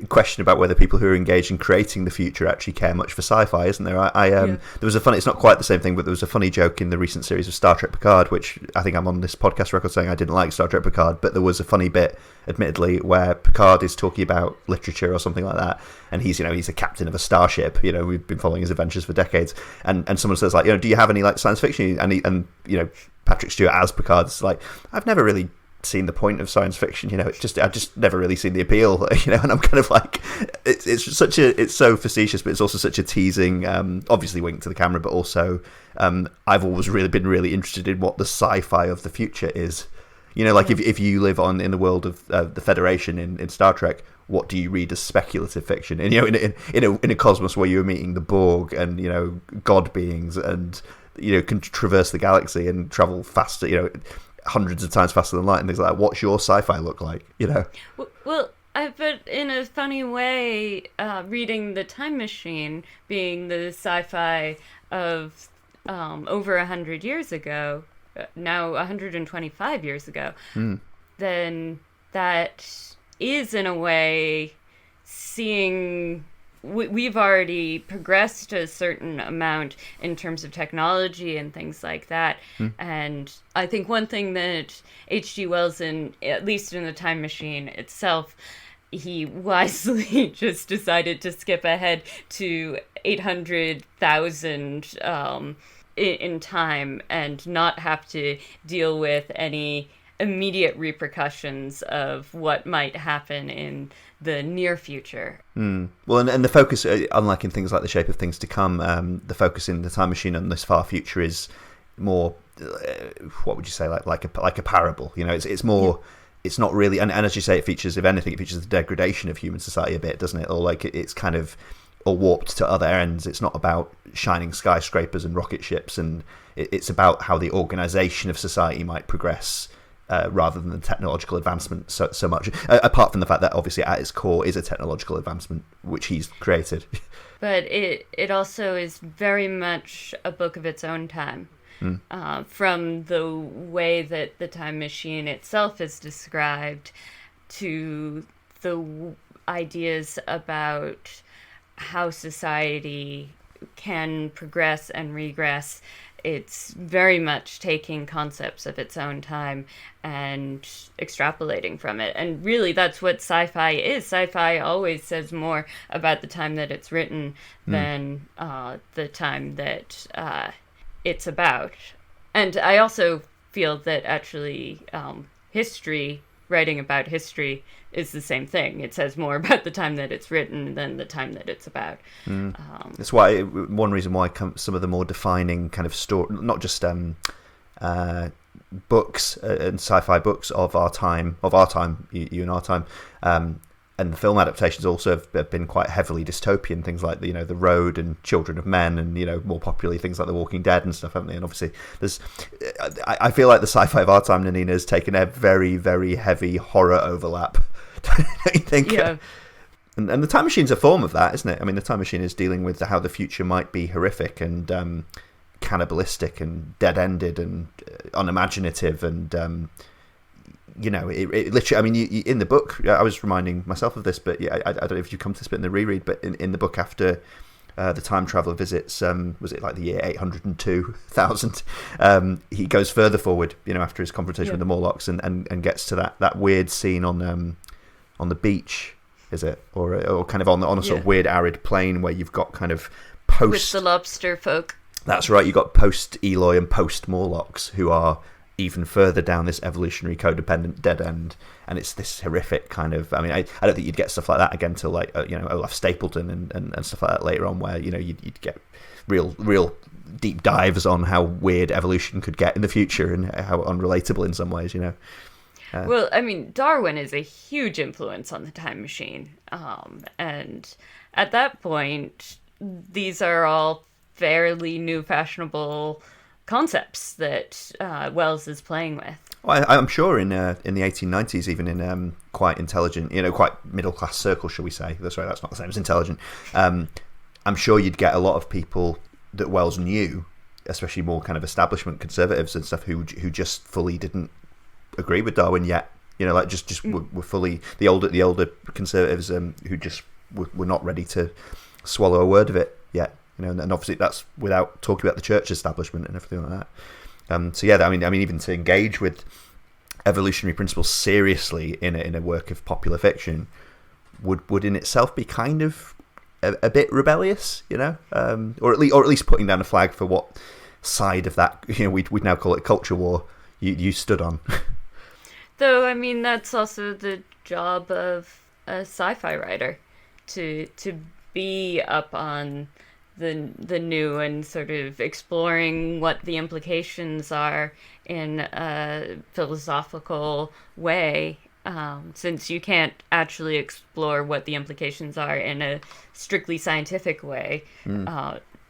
question about whether people who are engaged in creating the future actually care much for sci-fi, isn't there? There was it's not quite the same thing, but there was a funny joke in the recent series of Star Trek Picard, which I think I'm on this podcast record saying I didn't like Star Trek Picard, but there was a funny bit, admittedly, where Picard is talking about literature or something like that, and he's a captain of a starship. We've been following his adventures for decades, and someone says like, do you have any like science fiction? And Patrick Stewart as Picard's like, I've never really seen the point of science fiction. I've just never really seen the appeal. And I'm kind of like, it's so facetious, but it's also such a teasing, obviously wink to the camera, but also I've always really been really interested in what the sci-fi of the future is. If you live in the world of the Federation in Star Trek, what do you read as speculative fiction? And in a cosmos where you're meeting the Borg and god beings and can traverse the galaxy and travel faster, hundreds of times faster than light and things like that. What's your sci-fi look like? Well, but in a funny way, reading The Time Machine being the sci-fi of over 100 years ago, now 125 years ago, then that is in a way seeing we've already progressed a certain amount in terms of technology and things like that. And I think one thing that H.G. Wells, at least in The Time Machine itself, he wisely just decided to skip ahead to 800,000 in time and not have to deal with any immediate repercussions of what might happen in the near future. Well, and the focus, unlike in things like The Shape of Things to Come, the focus in The Time Machine on this far future is more, what would you say, like a parable. It's more. It's not really, and as you say, it features, if anything, it features the degradation of human society a bit, doesn't it? Or like it's kind of all warped to other ends. It's not about shining skyscrapers and rocket ships, and it's about how the organisation of society might progress. Rather than the technological advancement so much, apart from the fact that obviously at its core is a technological advancement which he's created. But it also is very much a book of its own time. from the way that the time machine itself is described to the ideas about how society can progress and regress. It's very much taking concepts of its own time and extrapolating from it. And really, that's what sci-fi is. Sci-fi always says more about the time that it's written than the time that it's about. And I also feel that actually history, writing about history, is the same thing. It says more about the time that it's written than the time that it's about. That's why one reason why some of the more defining kind of story, not just books and sci-fi books of our time, you and our time, and the film adaptations also have been quite heavily dystopian. Things like the Road and Children of Men, and more popularly things like The Walking Dead and stuff, haven't they? And obviously, I feel like the sci-fi of our time, Nanina, has taken a very, very heavy horror overlap. Don't you think? Yeah. And the Time Machine's a form of that, isn't it? I mean, the Time Machine is dealing with how the future might be horrific and cannibalistic and dead-ended and unimaginative and it literally. I mean, you, in the book, I was reminding myself of this, but yeah, I don't know if you come to this bit in the reread, but in the book after the time traveler visits, was it like the year 802,000? He goes further forward, after his confrontation with the Morlocks, and gets to that weird scene on the beach, is it, or kind of on a sort of weird arid plain where you've got kind of post with the lobster folk. That's right. You've got post Eloy and post Morlocks who are even further down this evolutionary codependent dead end, and it's this horrific kind of. I mean, I don't think you'd get stuff like that again till like Olaf Stapleton and stuff like that later on, where you'd get real deep dives on how weird evolution could get in the future and how unrelatable in some ways. Well, I mean, Darwin is a huge influence on the Time Machine, and at that point, these are all fairly new, fashionable concepts that Wells is playing with. Well, I'm sure in the 1890s, even in quite intelligent, quite middle class circles, shall we say? That's right. That's not the same as intelligent. I'm sure you'd get a lot of people that Wells knew, especially more kind of establishment conservatives and stuff, who just fully didn't agree with Darwin yet. Were fully the older conservatives who just were not ready to swallow a word of it yet. And obviously that's without talking about the church establishment and everything like that. I mean, even to engage with evolutionary principles seriously in a work of popular fiction would in itself be kind of a bit rebellious, or at least putting down a flag for what side of that we'd now call it culture war you stood on. Though, I mean, that's also the job of a sci-fi writer to be up on the new and sort of exploring what the implications are in a philosophical way, since you can't actually explore what the implications are in a strictly scientific way.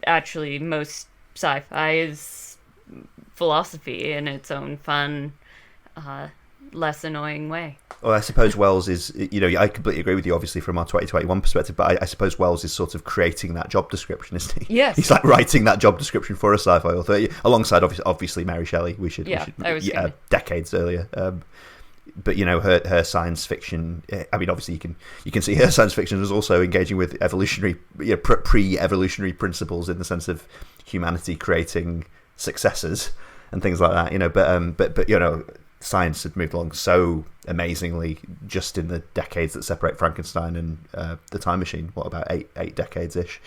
Actually, most sci-fi is philosophy in its own fun, less annoying way. Well, I suppose Wells is, I completely agree with you, obviously, from our 2021 perspective, but I suppose Wells is sort of creating that job description, isn't he? Yes. He's like writing that job description for a sci-fi author, alongside, obviously, Mary Shelley. We should decades earlier. But, her science fiction, I mean, obviously, you can see her science fiction is also engaging with evolutionary, pre-evolutionary principles in the sense of humanity creating successors and things like that, but science had moved along so amazingly just in the decades that separate Frankenstein and the Time Machine. What, about eight decades ish?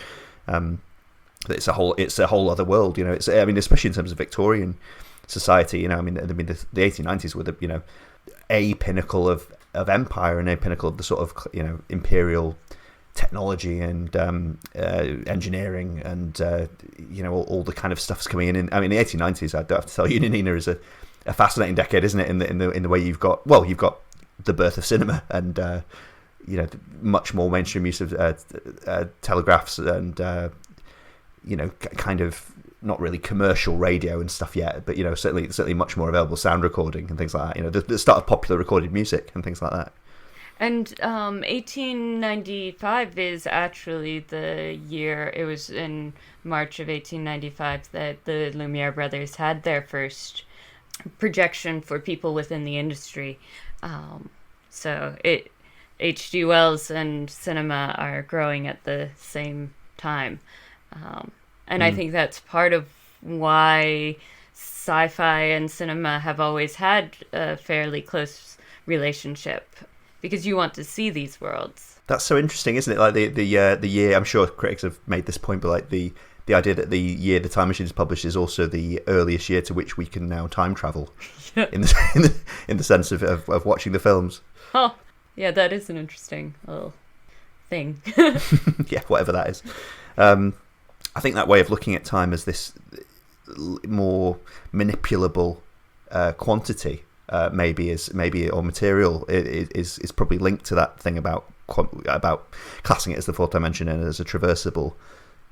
It's a whole other world. Especially in terms of Victorian society. The 1890s were the a pinnacle of empire and a pinnacle of the sort of imperial technology and engineering and all the kind of stuff's coming in. I mean, the 1890s, I don't have to tell you, Nina, is a fascinating decade, isn't it? In the way you've got the birth of cinema and much more mainstream use of telegraphs and kind of not really commercial radio and stuff yet, but certainly much more available sound recording and things like that. The start of popular recorded music and things like that. And 1895 is actually the year, it was in March of 1895 that the Lumiere brothers had their first projection for people within the industry. So H.G. Wells and cinema are growing at the same time. And I think that's part of why sci-fi and cinema have always had a fairly close relationship, because you want to see these worlds. That's so interesting, isn't it? Like the year, I'm sure critics have made this point, but like the idea that the year the Time Machine is published is also the earliest year to which we can now time travel, in the sense of watching the films. Oh, yeah, that is an interesting little thing. Yeah, whatever that is. I think that way of looking at time as this more manipulable quantity, maybe or material, is probably linked to that thing about classing it as the fourth dimension and as a traversable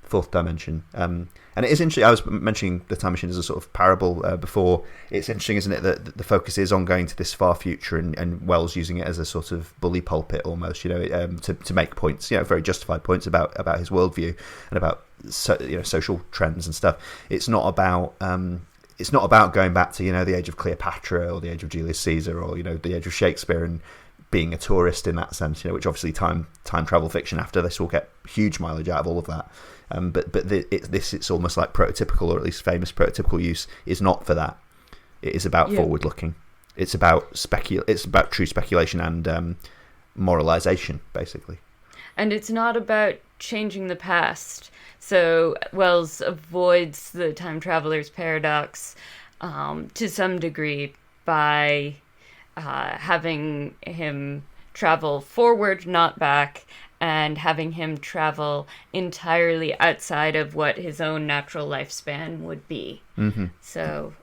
fourth dimension. And it is interesting. I was mentioning the Time Machine as a sort of parable before. It's interesting, isn't it, that the focus is on going to this far future, and Wells using it as a sort of bully pulpit almost, to make points, very justified points about his worldview and about social trends and stuff. It's not about going back to the age of Cleopatra or the age of Julius Caesar or the age of Shakespeare and being a tourist in that sense, which obviously time travel fiction after this will get huge mileage out of all of that. But it's almost like prototypical, or at least famous prototypical use is not for that. It is about forward looking. It's about true speculation and moralization, basically. And it's not about changing the past. So Wells avoids the time traveler's paradox to some degree by having him travel forward, not back, and having him travel entirely outside of what his own natural lifespan would be. Mm-hmm. So,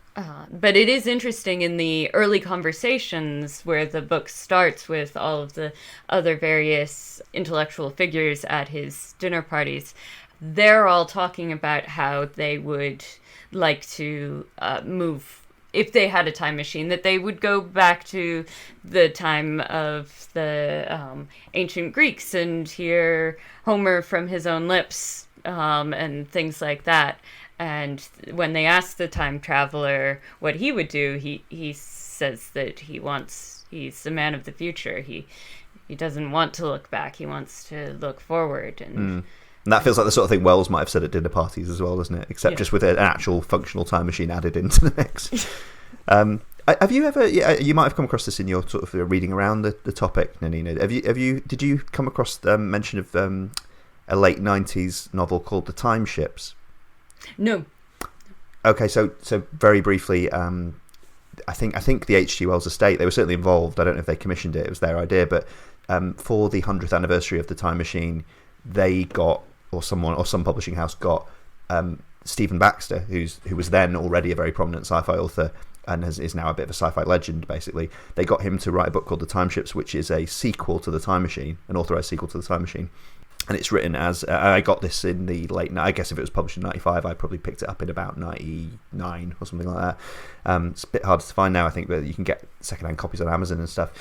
but it is interesting in the early conversations where the book starts with all of the other various intellectual figures at his dinner parties. They're all talking about how they would like to move, if they had a time machine, that they would go back to the time of the ancient Greeks and hear Homer from his own lips and things like that. And when they ask the time traveler what he would do, he says that he's a man of the future. He doesn't want to look back. He wants to look forward. And that feels like the sort of thing Wells might have said at dinner parties as well, doesn't it? Except just with an actual functional time machine added into the mix. Have you ever? You might have come across this in your sort of reading around the topic, Nanina. Did you come across the mention of a late '90s novel called The Timeships? No. Okay, so very briefly, I think the H.G. Wells estate, they were certainly involved. I don't know if they commissioned it; it was their idea. But for the 100th anniversary of the Time Machine, they got, or some publishing house got, Stephen Baxter, who was then already a very prominent sci-fi author and is now a bit of a sci-fi legend, basically. They got him to write a book called The Timeships, which is a sequel to The Time Machine, an authorized sequel to The Time Machine. And it's written as, I got this in the late, I guess if it was published in 95, I probably picked it up in about 99 or something like that. It's a bit harder to find now, I think, but you can get secondhand copies on Amazon and stuff.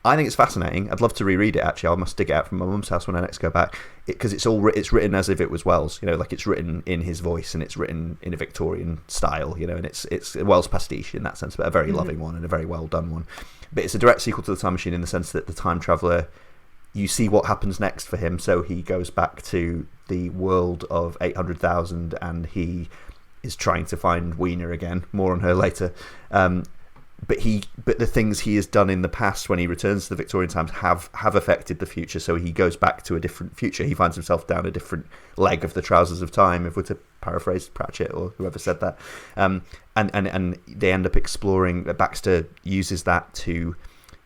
I think it's fascinating. I'd love to reread it, actually. I must dig it out from my mum's house when I next go back, because it's written as if it was Wells, like it's written in his voice and it's written in a Victorian style, and it's a Wells pastiche in that sense, but a very loving one and a very well done one. But it's a direct sequel to The Time Machine in the sense that the time traveller, you see what happens next for him. So he goes back to the world of 800,000 and he is trying to find Wiener again. More on her later. But the things he has done in the past when he returns to the Victorian times have affected the future. So he goes back to a different future. He finds himself down a different leg of the trousers of time, if we're to paraphrase Pratchett or whoever said that. And they end up exploring. Baxter uses that to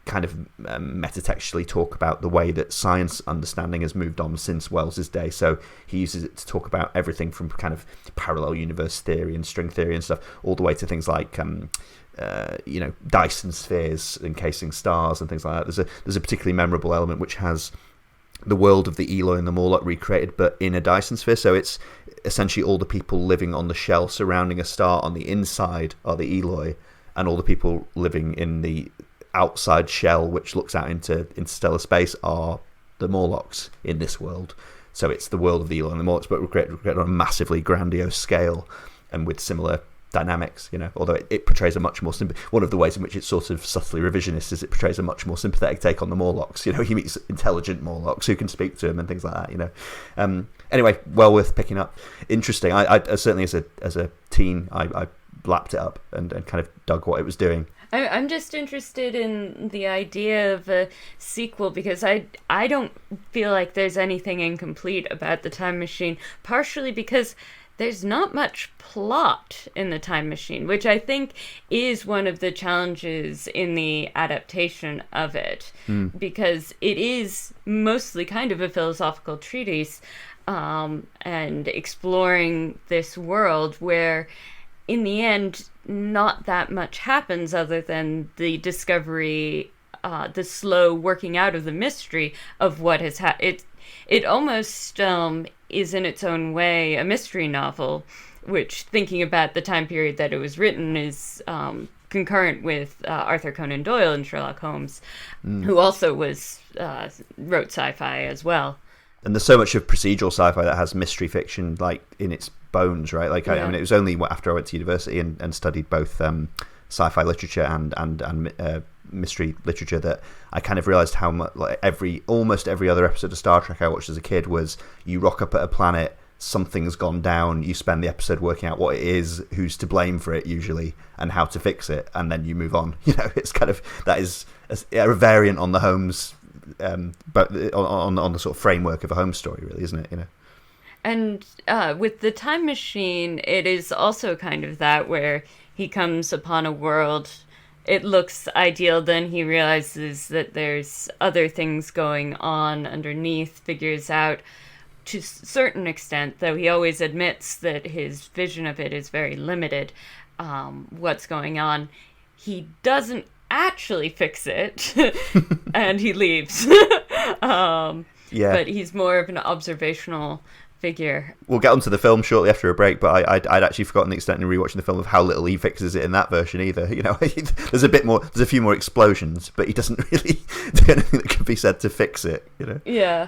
kind of metatextually talk about the way that science understanding has moved on since Wells's day. So he uses it to talk about everything from kind of parallel universe theory and string theory and stuff, all the way to things like Dyson spheres encasing stars and things like that. There's a particularly memorable element which has the world of the Eloi and the Morlock recreated, but in a Dyson sphere. So it's essentially all the people living on the shell surrounding a star on the inside are the Eloi, and all the people living in the outside shell which looks out into interstellar space are the Morlocks in this world. So it's the world of the Elon and the Morlocks, but created on a massively grandiose scale and with similar dynamics, although it portrays a much more one of the ways in which it's sort of subtly revisionist is it portrays a much more sympathetic take on the Morlocks. He meets intelligent Morlocks who can speak to him and things like that. Anyway, well worth picking up. Interesting. I certainly as a teen I lapped it up and kind of dug what it was doing. I'm just interested in the idea of a sequel because I don't feel like there's anything incomplete about the Time Machine, partially because there's not much plot in the Time Machine, which I think is one of the challenges in the adaptation of it, because it is mostly kind of a philosophical treatise and exploring this world where, in the end, not that much happens other than the discovery, the slow working out of the mystery of what has happened. It almost is in its own way a mystery novel, which, thinking about the time period that it was written, is concurrent with Arthur Conan Doyle and Sherlock Holmes, who also wrote sci-fi as well. And there's so much of procedural sci-fi that has mystery fiction like in its bones, right? Like, I mean, it was only after I went to university and studied both sci-fi literature and mystery literature that I kind of realized how much, like, almost every other episode of Star Trek I watched as a kid was you rock up at a planet, something's gone down, you spend the episode working out what it is, who's to blame for it usually, and how to fix it, and then you move on. It's kind of, that is a variant on the Holmes, but on the sort of framework of a Holmes story, really, isn't it? And with the Time Machine, it is also kind of that, where he comes upon a world, it looks ideal, then he realizes that there's other things going on underneath, figures out to a certain extent, though he always admits that his vision of it is very limited, what's going on. He doesn't actually fix it, and he leaves. But he's more of an observational figure. We'll get onto the film shortly after a break, but I'd actually forgotten the extent in rewatching the film of how little he fixes it in that version either. There's a few more explosions, but he doesn't really do anything that can be said to fix it. Yeah.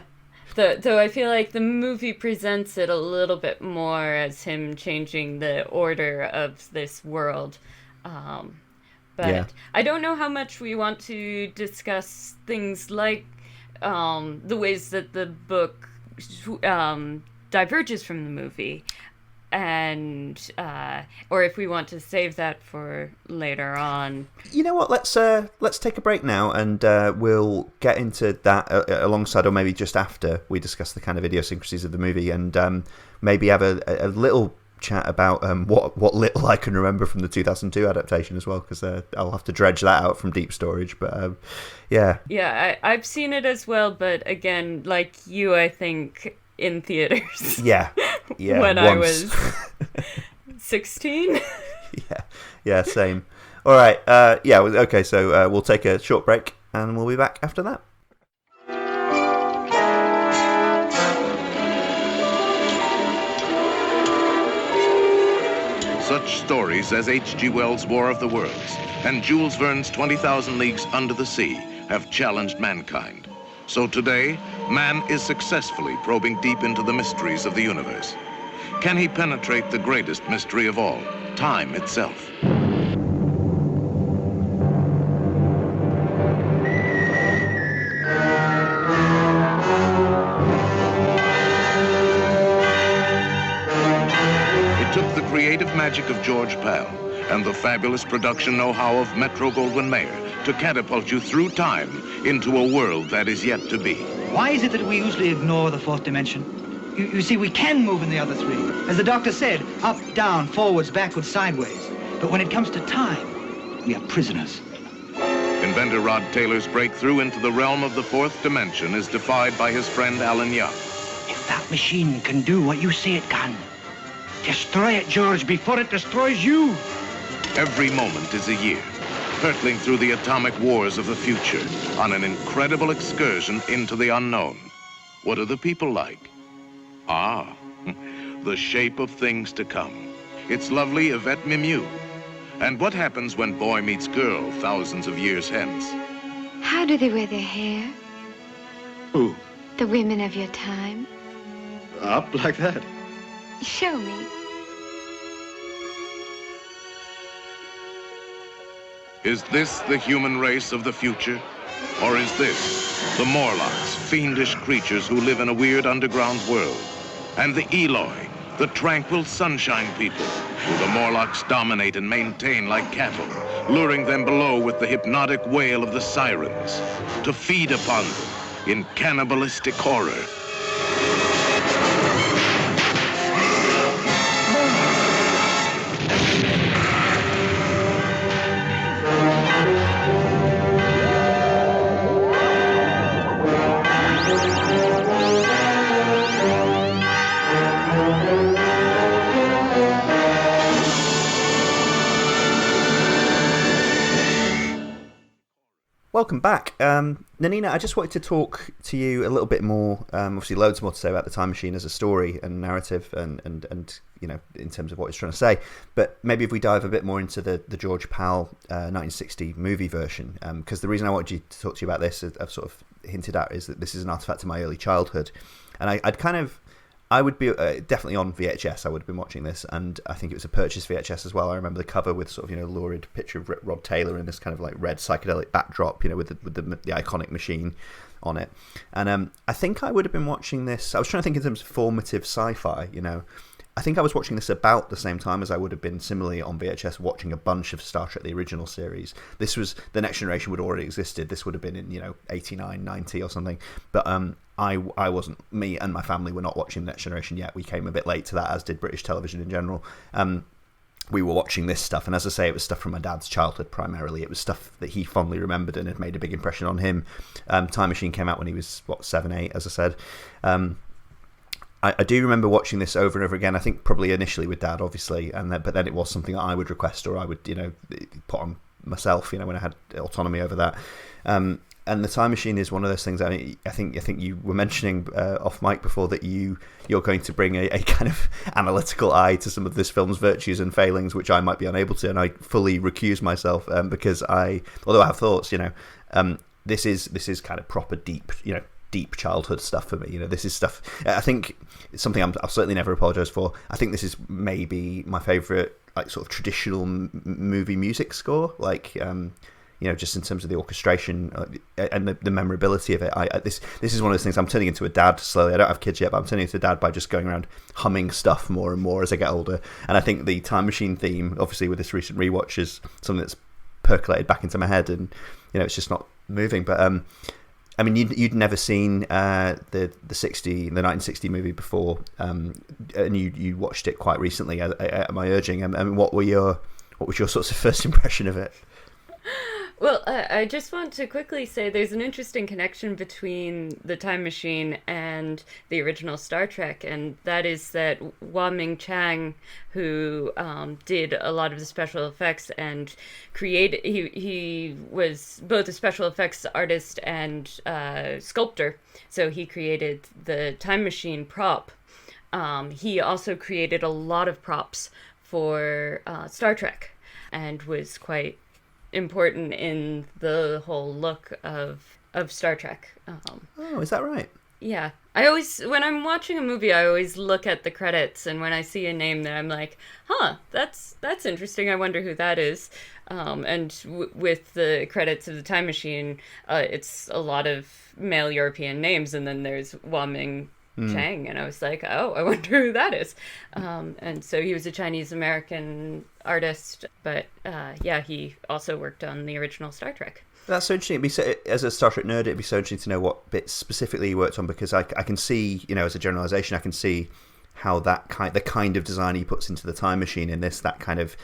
Though I feel like the movie presents it a little bit more as him changing the order of this world. But I don't know how much we want to discuss things like the ways that the book diverges from the movie, and or if we want to save that for later on. You know what? Let's take a break now, and we'll get into that alongside, or maybe just after we discuss the kind of idiosyncrasies of the movie, and maybe have a little chat about what little I can remember from the 2002 adaptation as well, because I'll have to dredge that out from deep storage. But I've seen it as well, but again, like you, I think in theaters. Yeah, when once. I was 16. Yeah, same. All right, okay. So we'll take a short break, and we'll be back after that. Such stories as H.G. Wells' War of the Worlds and Jules Verne's 20,000 Leagues Under the Sea have challenged mankind. So today, man is successfully probing deep into the mysteries of the universe. Can he penetrate the greatest mystery of all, time itself? Creative magic of George Pal and the fabulous production know-how of Metro-Goldwyn-Mayer to catapult you through time into a world that is yet to be. Why is it that we usually ignore the fourth dimension? You see, we can move in the other three. As the doctor said, up, down, forwards, backwards, sideways. But when it comes to time, we are prisoners. Inventor Rod Taylor's breakthrough into the realm of the fourth dimension is defied by his friend Alan Young. If that machine can do what you say it can, destroy it, George, before it destroys you. Every moment is a year, hurtling through the atomic wars of the future on an incredible excursion into the unknown. What are the people like? The shape of things to come. It's lovely Yvette Mimieux. And what happens when boy meets girl thousands of years hence? How do they wear their hair? Who? The women of your time. Up like that? Show me. Is this the human race of the future? Or is this the Morlocks, fiendish creatures who live in a weird underground world? And the Eloi, the tranquil sunshine people, who the Morlocks dominate and maintain like cattle, luring them below with the hypnotic wail of the sirens, to feed upon them in cannibalistic horror. Welcome back. Nanina, I just wanted to talk to you a little bit more, obviously loads more to say about the Time Machine as a story and narrative and you know, in terms of what it's trying to say, but maybe if we dive a bit more into the George Powell 1960 movie version, because the reason I wanted to talk to you about this, I've sort of hinted at, is that this is an artifact of my early childhood, and I would be definitely on VHS. I would have been watching this, and I think it was a purchase VHS as well. I remember the cover with sort of, you know, lurid picture of Rod Taylor in this kind of like red psychedelic backdrop, you know, with the iconic machine on it. And I think I would have been watching this. I was trying to think in terms of formative sci-fi, you know. I think I was watching this about the same time as I would have been similarly on VHS watching a bunch of Star Trek, the original series. This was, The Next Generation would already existed. This would have been in, you know, 89, 90 or something. But I wasn't, me and my family were not watching The Next Generation yet. We came a bit late to that, as did British television in general. We were watching this stuff, and as I say, it was stuff from my dad's childhood primarily. It was stuff that he fondly remembered and had made a big impression on him. Time Machine came out when he was, 7, 8, as I said. I do remember watching this over and over again. I think probably initially with Dad, obviously, but then it was something that I would request or I would, you know, put on myself, you know, when I had autonomy over that. And the Time Machine is one of those things. I mean, I think you were mentioning off mic before that you're going to bring a kind of analytical eye to some of this film's virtues and failings, which I might be unable to, and I fully recuse myself because although I have thoughts, you know, this is kind of proper deep childhood stuff for me. You know, this is stuff, I think it's something I'll certainly never apologize for. I think this is maybe my favorite, like, sort of traditional movie music score, like, you know, just in terms of the orchestration and the memorability of it. This is one of those things. I'm turning into a dad slowly. I don't have kids yet, but I'm turning into a dad by just going around humming stuff more and more as I get older. And I think the Time Machine theme, obviously with this recent rewatch, is something that's percolated back into my head, and, you know, it's just not moving. But I mean, you'd never seen the 1960 movie before, and you watched it quite recently at my urging. I mean, what was your sort of first impression of it? Well, I just want to quickly say there's an interesting connection between the Time Machine and the original Star Trek, and that is that Wah-Ming Chang, who did a lot of the special effects and he was both a special effects artist and sculptor, so he created the Time Machine prop. He also created a lot of props for Star Trek and was quite important in the whole look of Star Trek. Oh, is that right? Yeah. I always, when I'm watching a movie, I always look at the credits, and when I see a name there, I'm like, that's interesting. I wonder who that is. And with the credits of the Time Machine, it's a lot of male European names, and then there's Wah-Ming Chang, and I was like, oh, I wonder who that is. And so he was a Chinese-American artist, but yeah, he also worked on the original Star Trek. That's so interesting. As a Star Trek nerd, it'd be so interesting to know what bits specifically he worked on, because I can see, you know, as a generalization, I can see how the kind of design he puts into the Time Machine in this, that kind of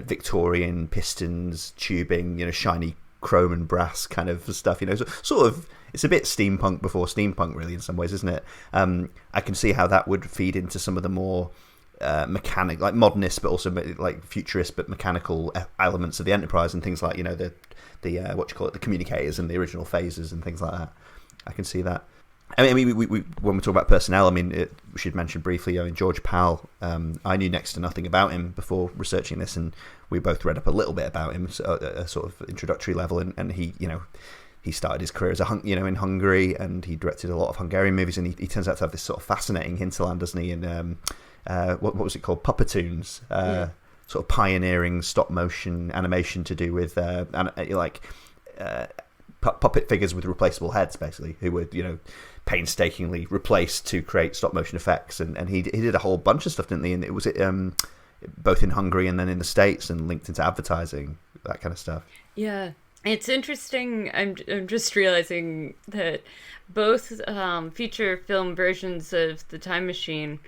Victorian pistons, tubing, you know, shiny chrome and brass kind of stuff, you know, sort of, it's a bit steampunk before steampunk, really, in some ways, isn't it? I can see how that would feed into some of the more mechanic, like modernist, but also like futurist, but mechanical elements of the Enterprise and things like, you know, the the communicators and the original phasers and things like that. I can see that. I mean, we when we talk about personnel, I mean, we should mention briefly. I mean, George Powell. I knew next to nothing about him before researching this, and we both read up a little bit about him, at a sort of introductory level. And he, he started his career as in Hungary, and he directed a lot of Hungarian movies. And he turns out to have this sort of fascinating hinterland, doesn't he? In what was it called? Puppetoons. Sort of pioneering stop motion animation to do with puppet figures with replaceable heads, basically, who were painstakingly replaced to create stop motion effects, and he did a whole bunch of stuff, didn't he? And it was both in Hungary and then in the States, and linked into advertising, that kind of stuff. Yeah, it's interesting. I'm just realizing that both feature film versions of The Time Machine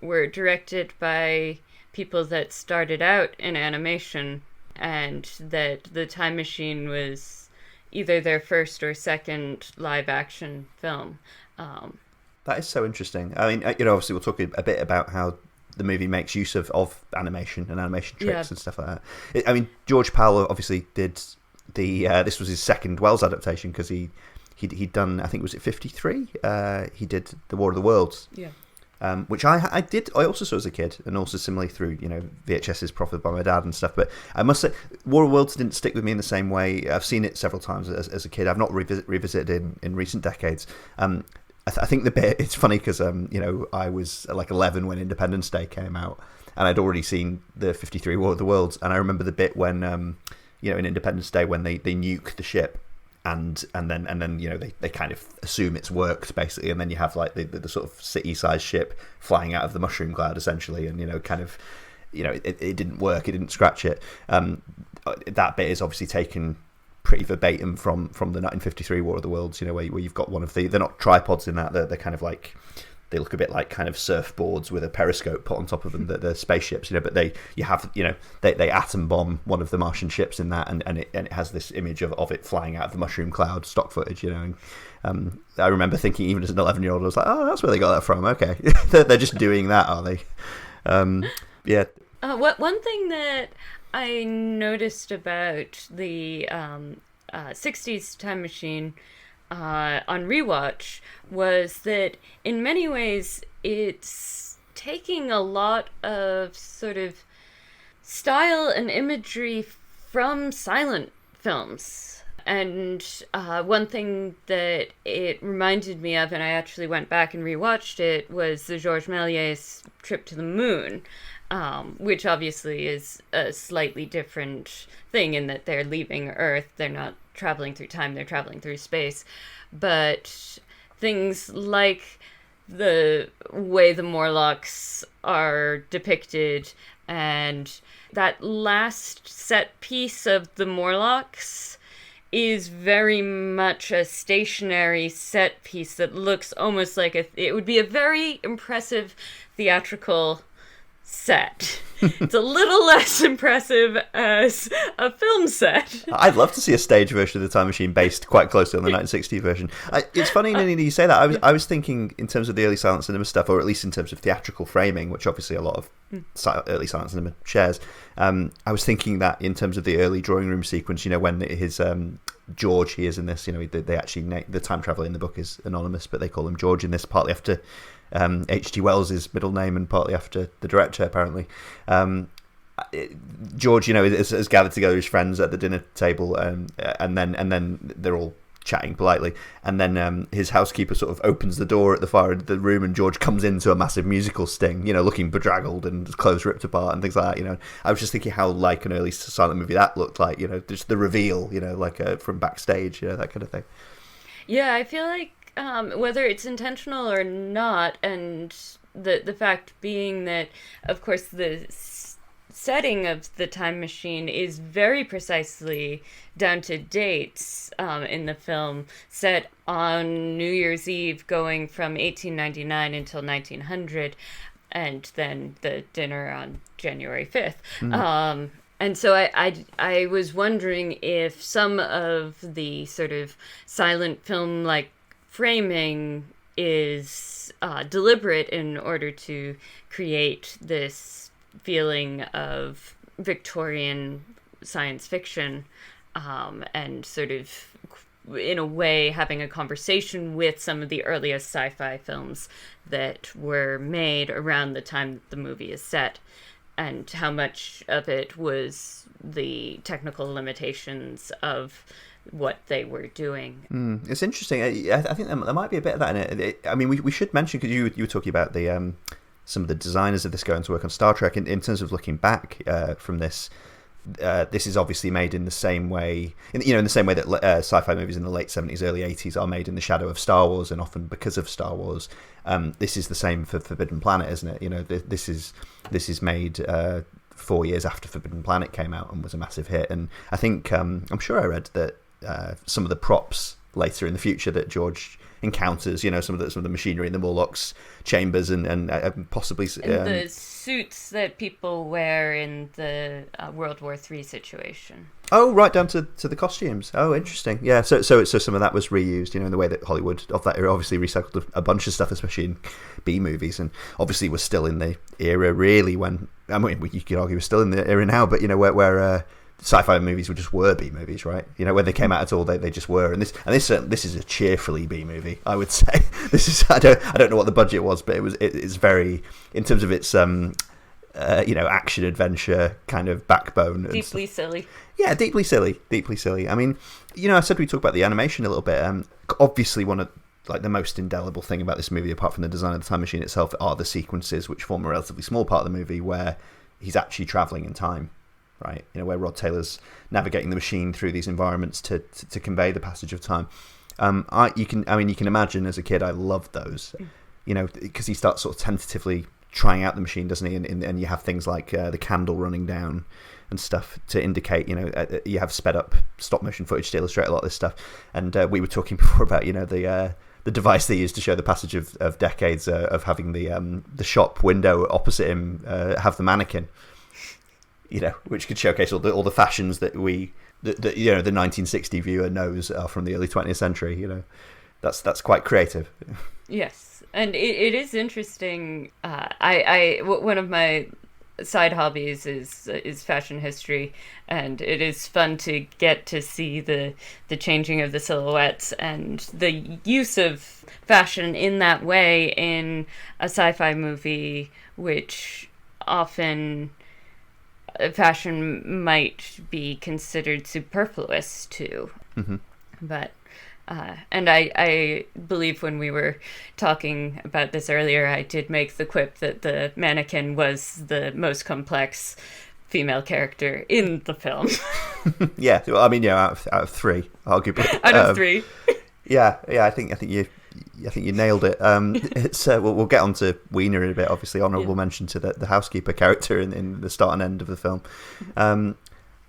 were directed by people that started out in animation, and that The Time Machine was either their first or second live action film. That is so interesting. I mean, obviously we'll talk a bit about how the movie makes use of animation and animation tricks and stuff like that. I mean, George Powell obviously did this was his second Wells adaptation, because he'd done, I think, was it 53? He did The War of the Worlds. Yeah. Which I also saw as a kid, and also similarly through VHS's proffered by my dad and stuff. But I must say, War of Worlds didn't stick with me in the same way. I've seen it several times as a kid. I've not revisited in recent decades. I think the bit, it's funny because I was like 11 when Independence Day came out, and I'd already seen the 53 War of the Worlds, and I remember the bit when in Independence Day when they nuke the ship. And then they kind of assume it's worked, basically, and then you have like the sort of city-sized ship flying out of the mushroom cloud, essentially, and it didn't work, it didn't scratch it. That bit is obviously taken pretty verbatim from the 1953 War of the Worlds, where you've got one of they're not tripods in that, they're kind of like, they look a bit like kind of surfboards with a periscope put on top of them, the spaceships, but they atom bomb one of the Martian ships in that, and it has this image of it flying out of the mushroom cloud, stock footage, and I remember thinking, even as an 11-year-old, I was like, oh, that's where they got that from. Okay, they're just doing that, are they? Yeah. One thing that I noticed about the 60s Time Machine on rewatch was that in many ways it's taking a lot of sort of style and imagery from silent films. And one thing that it reminded me of, and I actually went back and rewatched it, was the Georges Méliès Trip to the Moon, which obviously is a slightly different thing in that they're leaving Earth. They're not traveling through time, they're traveling through space. But things like the way the Morlocks are depicted, and that last set piece of the Morlocks is very much a stationary set piece that looks almost like it would be a very impressive theatrical set. It's a little less impressive as a film set. I'd love to see a stage version of The Time Machine based quite closely on the 1960 version. It's funny, Nini, you say that. I was thinking in terms of the early silent cinema stuff, or at least in terms of theatrical framing, which obviously a lot of early silent cinema shares. I was thinking that in terms of the early drawing room sequence, when his George, he is in this, they actually the time traveler in the book is anonymous, but they call him George in this, partly after H.G. Wells' middle name and partly after the director, apparently. George, has gathered together his friends at the dinner table, and then they're all chatting politely, and then his housekeeper sort of opens the door at the far end of the room, and George comes into a massive musical sting, looking bedraggled and his clothes ripped apart and things like that. I was just thinking how like an early silent movie that looked like, just the reveal, like from backstage, that kind of thing. Yeah, I feel like whether it's intentional or not, and the fact being that, of course, the setting of The Time Machine is very precisely down to dates in the film, set on New Year's Eve going from 1899 until 1900, and then the dinner on January 5th. And so I was wondering if some of the sort of silent film-like framing is deliberate in order to create this feeling of Victorian science fiction, and sort of in a way, having a conversation with some of the earliest sci-fi films that were made around the time that the movie is set, and how much of it was the technical limitations of what they were doing. It's interesting. I think there might be a bit of that in it. I mean, we should mention, because you were talking about the some of the designers of this going to work on Star Trek. In terms of looking back from this, this is obviously made in the same way, in the same way that sci-fi movies in the late 70s, early 80s are made in the shadow of Star Wars, and often because of Star Wars. This is the same for Forbidden Planet, isn't it? This is made 4 years after Forbidden Planet came out and was a massive hit. And I think I'm sure I read that some of the props later in the future that George encounters, some of the machinery in the Morlock's chambers and possibly the suits that people wear in the World War III situation. Oh, right down to the costumes. Oh, interesting. Yeah, so some of that was reused, in the way that Hollywood of that era obviously recycled a bunch of stuff, especially in B movies, and obviously was still in the era really when, I mean, you could argue we're still in the era now, but where sci-fi movies were B movies, right? When they came out at all, they just were. And this is a cheerfully B movie, I would say. This is I don't know what the budget was, but it's very, in terms of its action adventure kind of backbone. Deeply silly. Yeah, deeply silly. I mean, I said we talk about the animation a little bit. Obviously, one of the most indelible thing about this movie, apart from the design of the time machine itself, are the sequences which form a relatively small part of the movie where he's actually traveling in time. Right, where Rod Taylor's navigating the machine through these environments to convey the passage of time. You can imagine as a kid, I loved those, because he starts sort of tentatively trying out the machine, doesn't he? And you have things like the candle running down and stuff to indicate, you have sped up stop motion footage to illustrate a lot of this stuff. And we were talking before about, the device they used to show the passage of decades of having the shop window opposite him have the mannequin. Which could showcase all the fashions that the 1960 viewer knows are from the early 20th century. That's quite creative. Yes, and it is interesting. One of my side hobbies is fashion history, and it is fun to get to see the changing of the silhouettes and the use of fashion in that way in a sci-fi movie, which often fashion might be considered superfluous to. Mm-hmm. But and I believe when we were talking about this earlier, I did make the quip that the mannequin was the most complex female character in the film. Yeah, well, I mean, out of three, arguably. Out of three. Yeah, I think you nailed it. It's we'll get on to Wiener in a bit. Obviously, honourable mention to the housekeeper character in the start and end of the film.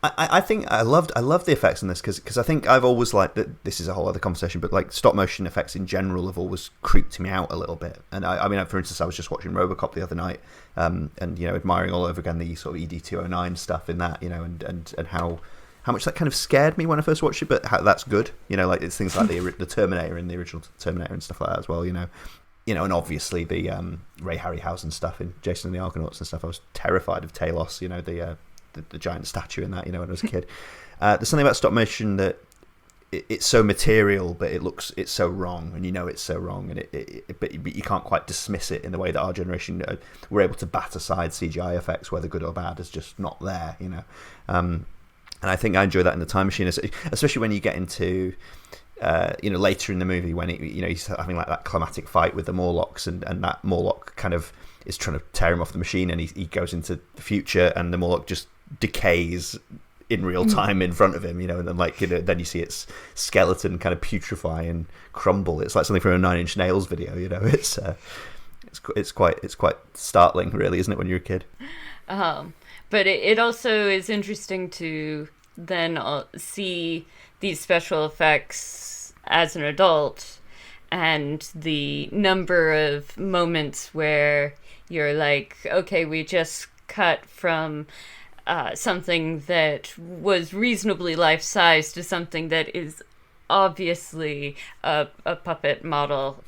I think I loved the effects in this because I think I've always liked that. This is a whole other conversation, but stop motion effects in general have always creeped me out a little bit. And I mean, for instance, I was just watching RoboCop the other night, and admiring all over again the sort of ED-209 stuff in that, and how much that kind of scared me when I first watched it, but how that's good. It's things like the Terminator in the original Terminator and stuff like that as well. And obviously the Ray Harryhausen stuff in Jason and the Argonauts and stuff. I was terrified of Talos. The giant statue in that. When I was a kid. There's something about stop motion that it's so material, but it's so wrong, and it's so wrong, and but you can't quite dismiss it in the way that our generation were able to bat aside CGI effects, whether good or bad, is just not there. And I think I enjoy that in the time machine, especially when you get into, later in the movie when he's having that climatic fight with the Morlocks, and that Morlock kind of is trying to tear him off the machine, and he goes into the future, and the Morlock just decays in real time in front of him, and then then you see its skeleton kind of putrefy and crumble. It's like something from a Nine Inch Nails video. It's quite startling, really, isn't it, when you're a kid? But it also is interesting to then see these special effects as an adult, and the number of moments where you're like, okay, we just cut from something that was reasonably life-size to something that is obviously a puppet model,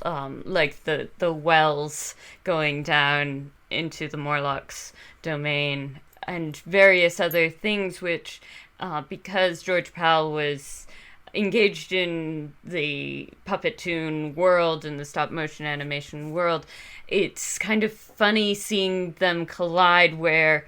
like the wells going down into the Morlock's domain, and various other things which, because George Powell was engaged in the Puppetoon world and the stop motion animation world, it's kind of funny seeing them collide, where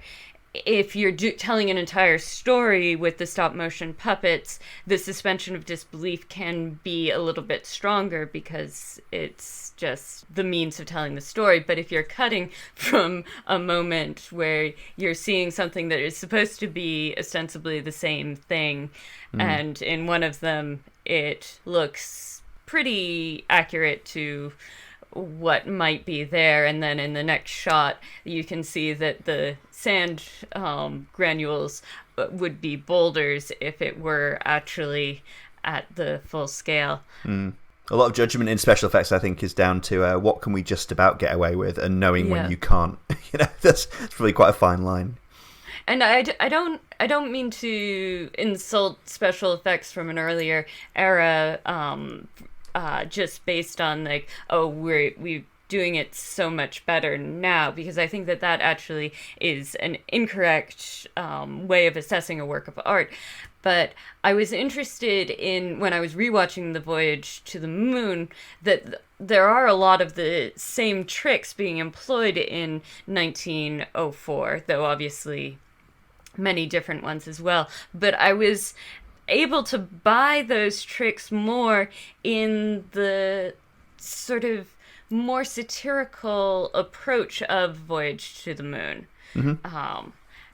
if you're telling an entire story with the stop motion puppets, the suspension of disbelief can be a little bit stronger because it's just the means of telling the story. But if you're cutting from a moment where you're seeing something that is supposed to be ostensibly the same thing, and in one of them it looks pretty accurate to what might be there, and then in the next shot you can see that the sand granules would be boulders if it were actually at the full scale. A lot of judgment in special effects, I think, is down to what can we just about get away with, and knowing when you can't. That's probably quite a fine line. And I don't mean to insult special effects from an earlier era, just based on like, oh, we're doing it so much better now, because I think that actually is an incorrect way of assessing a work of art. But I was interested in, when I was rewatching The Voyage to the Moon, that there are a lot of the same tricks being employed in 1904, though obviously many different ones as well. But I was able to buy those tricks more in the sort of more satirical approach of Voyage to the Moon.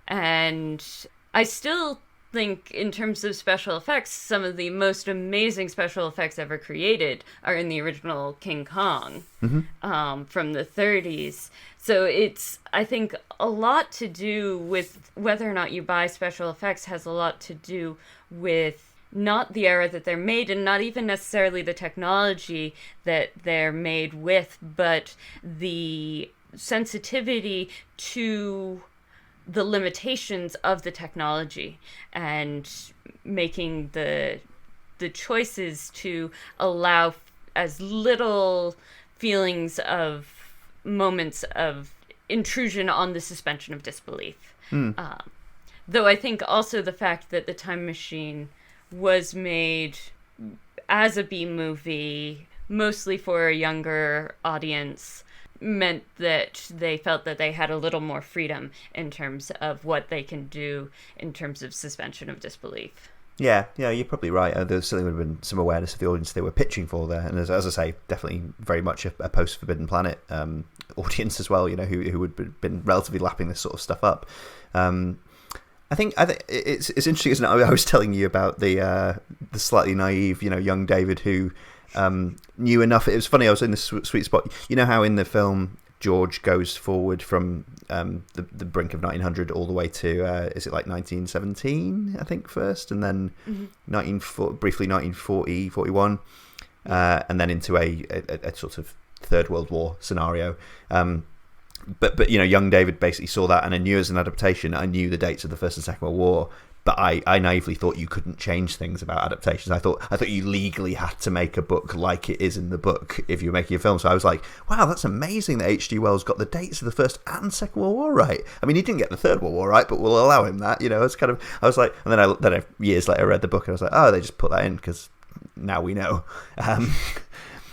And I still think, in terms of special effects, some of the most amazing special effects ever created are in the original King Kong from the 30s. So it's, I think, a lot to do with whether or not you buy special effects has a lot to do with not the era that they're made, and not even necessarily the technology that they're made with, but the sensitivity to the limitations of the technology, and making the choices to allow as little feelings of moments of intrusion on the suspension of disbelief. Though I think also the fact that The Time Machine was made as a B-movie, mostly for a younger audience, meant that they felt that they had a little more freedom in terms of what they can do in terms of suspension of disbelief. Yeah, you're probably right. There certainly would have been some awareness of the audience they were pitching for there, and as I say, definitely very much a post-Forbidden Planet audience as well. Who would have been relatively lapping this sort of stuff up. I think it's interesting, isn't it? I was telling you about the slightly naive, young David who knew enough. It was funny. I was in this sweet spot. You know how in the film George goes forward from the brink of 1900 all the way to is it like 1917? I think first, and then briefly 1940, 41, and then into a sort of Third World War scenario. But young David basically saw that, and I knew as an adaptation, I knew the dates of the First and Second World War, but I naively thought you couldn't change things about adaptations. I thought you legally had to make a book like it is in the book if you're making a film. So I was like, wow, that's amazing that H.G. Wells got the dates of the First and Second World War right. I mean, he didn't get the Third World War right, but we'll allow him that. It's kind of, I was like, and then I years later read the book and I was like, oh, they just put that in because now we know. I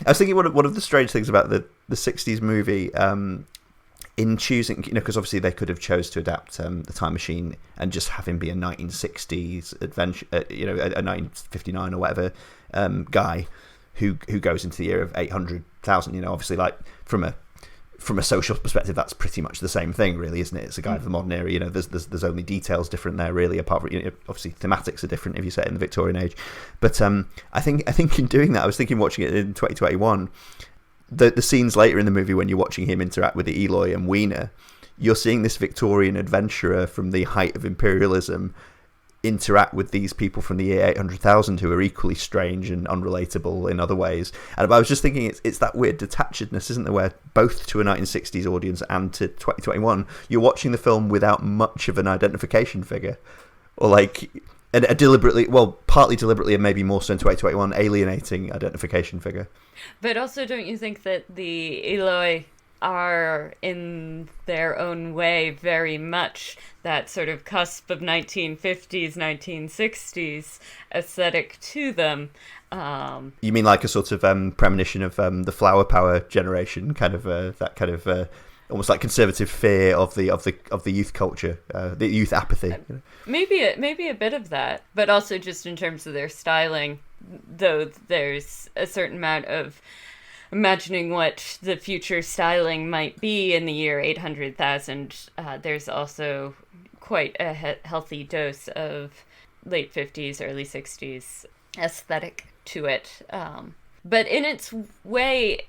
was thinking one of the strange things about the 60s movie, in choosing, because obviously they could have chose to adapt The Time Machine and just have him be a 1960s adventure, a 1959 or whatever guy who goes into the year of 800,000. Obviously, like from a social perspective, that's pretty much the same thing, really, isn't it? It's a guy of the modern era. There's only details different there, really. Apart from obviously thematics are different if you set it in the Victorian age. But I think in doing that, I was thinking watching it in 2021. The scenes later in the movie when you're watching him interact with the Eloy and Wiener, you're seeing this Victorian adventurer from the height of imperialism interact with these people from the year 800,000 who are equally strange and unrelatable in other ways. And I was just thinking it's that weird detachedness, isn't there, where both to a 1960s audience and to 2021, you're watching the film without much of an identification figure. Or like a deliberately, partly deliberately and maybe more so in 2021, alienating identification figure. But also, don't you think that the Eloy are in their own way very much that sort of cusp of 1950s, 1960s aesthetic to them. You mean like a sort of premonition of the flower power generation, kind of that kind of almost like conservative fear of the youth culture, the youth apathy. You know? Maybe a bit of that, but also just in terms of their styling, though there's a certain amount of imagining what the future styling might be in the year 800,000. There's also quite a healthy dose of late 50s, early 60s aesthetic to it. But in its way,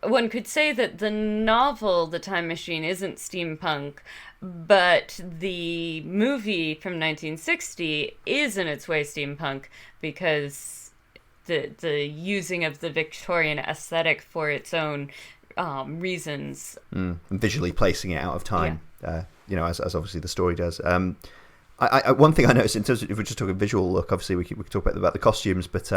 one could say that the novel, The Time Machine, isn't steampunk, but the movie from 1960 is in its way steampunk, because the using of the Victorian aesthetic for its own reasons. And visually placing it out of time, as obviously the story does. One thing I noticed, in terms of, if we're just talking visual look, obviously we could talk about the costumes, but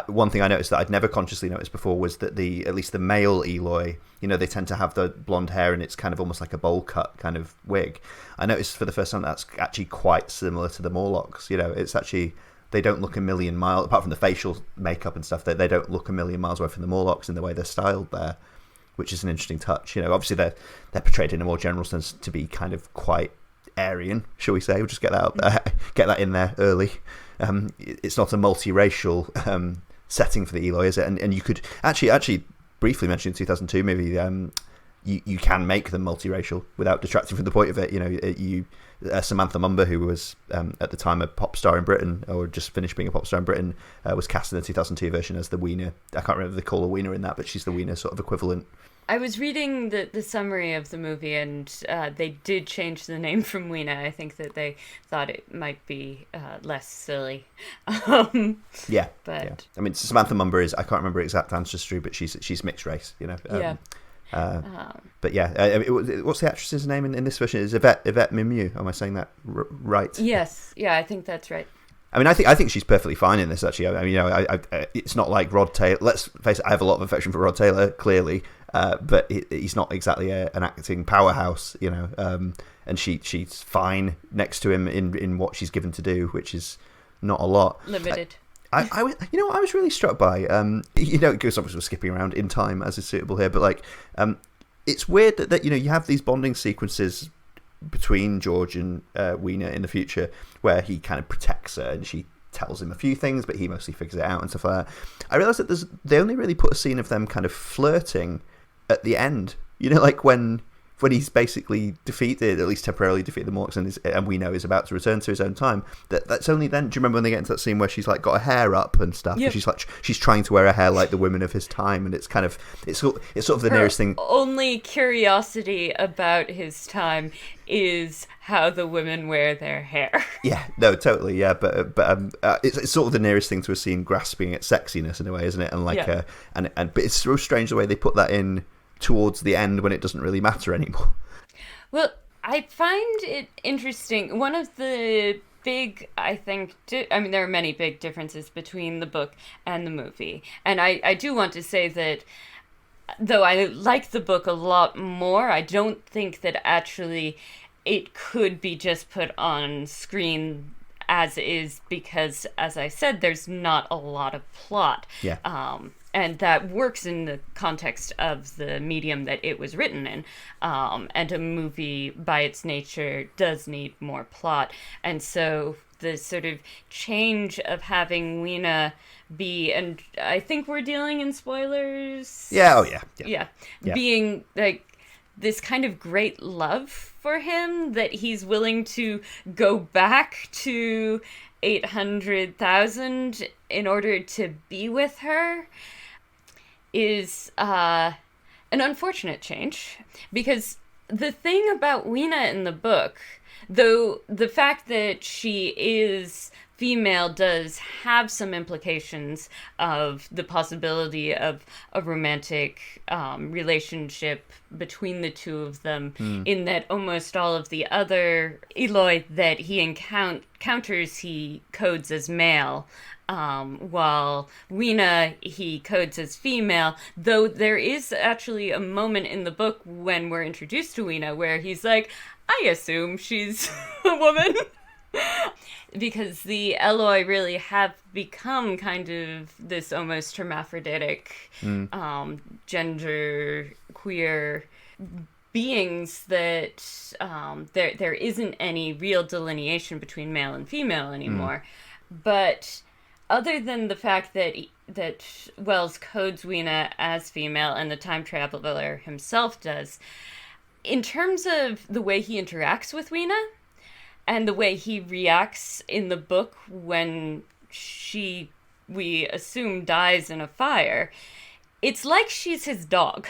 one thing I noticed that I'd never consciously noticed before was that at least the male Eloi, they tend to have the blonde hair and it's kind of almost like a bowl cut kind of wig. I noticed for the first time that's actually quite similar to the Morlocks. It's actually, they don't look a million miles, apart from the facial makeup and stuff, they don't look a million miles away from the Morlocks in the way they're styled there, which is an interesting touch. Obviously they're portrayed in a more general sense to be kind of quite Aryan, shall we say. We'll just get that in there early. It's not a multiracial setting for the Eloi, is it? And you could actually briefly mention in 2002 maybe you can make them multiracial without detracting from the point of it. Samantha Mumba, who was at the time a pop star in Britain, or just finished being a pop star in Britain, was cast in the 2002 version as the Wiener. I can't remember if they call her Wiener in that, but she's the Wiener sort of equivalent. I was reading the summary of the movie, and they did change the name from Weena. I think that they thought it might be less silly. But yeah. I mean, Samantha Mumba is, I can't remember exact ancestry, but she's mixed race. But yeah, what's the actress's name in this version? Is Yvette Mimieux? Am I saying that right? Yes, yeah, I think that's right. I mean, I think she's perfectly fine in this. Actually, I mean, it's not like Rod Taylor. Let's face it, I have a lot of affection for Rod Taylor, clearly, but he's not exactly an acting powerhouse, and she's fine next to him in what she's given to do, which is not a lot. Limited. I was really struck by, because obviously we're skipping around in time as is suitable here, but it's weird that you have these bonding sequences between George and Weena in the future, where he kind of protects her and she tells him a few things, but he mostly figures it out and stuff like that. I realised that they only really put a scene of them kind of flirting at the end. Like when he's basically defeated, at least temporarily defeated the Morlocks, and we know is about to return to his own time. That's only then. Do you remember when they get into that scene where she's like got her hair up and stuff? Yep. And she's trying to wear her hair like the women of his time, and it's sort of the Her nearest thing. Only curiosity about his time is how the women wear their hair. Yeah, no, totally, yeah, but it's sort of the nearest thing to a scene grasping at sexiness in a way, isn't it? And but it's so strange the way they put that in towards the end when it doesn't really matter anymore. Well, I find it interesting. One of the big, I think, there are many big differences between the book and the movie. And I do want to say that, though I like the book a lot more, I don't think that actually it could be just put on screen as is, because, as I said, there's not a lot of plot. Yeah. And that works in the context of the medium that it was written in. And a movie, by its nature, does need more plot. And so the sort of change of having Weena be, and I think we're dealing in spoilers. Yeah, oh yeah. Being like this kind of great love for him, that he's willing to go back to 800,000 in order to be with her, is an unfortunate change. Because the thing about Weena in the book, though the fact that she is female does have some implications of the possibility of a romantic relationship between the two of them, in that almost all of the other Eloi that he encounters, he codes as male. While Weena, he codes as female, though there is actually a moment in the book when we're introduced to Weena where he's like, I assume she's a woman. Because the Eloi really have become kind of this almost hermaphroditic, gender queer beings that there isn't any real delineation between male and female anymore. But other than the fact that Wells codes Weena as female and the time traveler himself does, in terms of the way he interacts with Weena and the way he reacts in the book when we assume, dies in a fire, it's like she's his dog.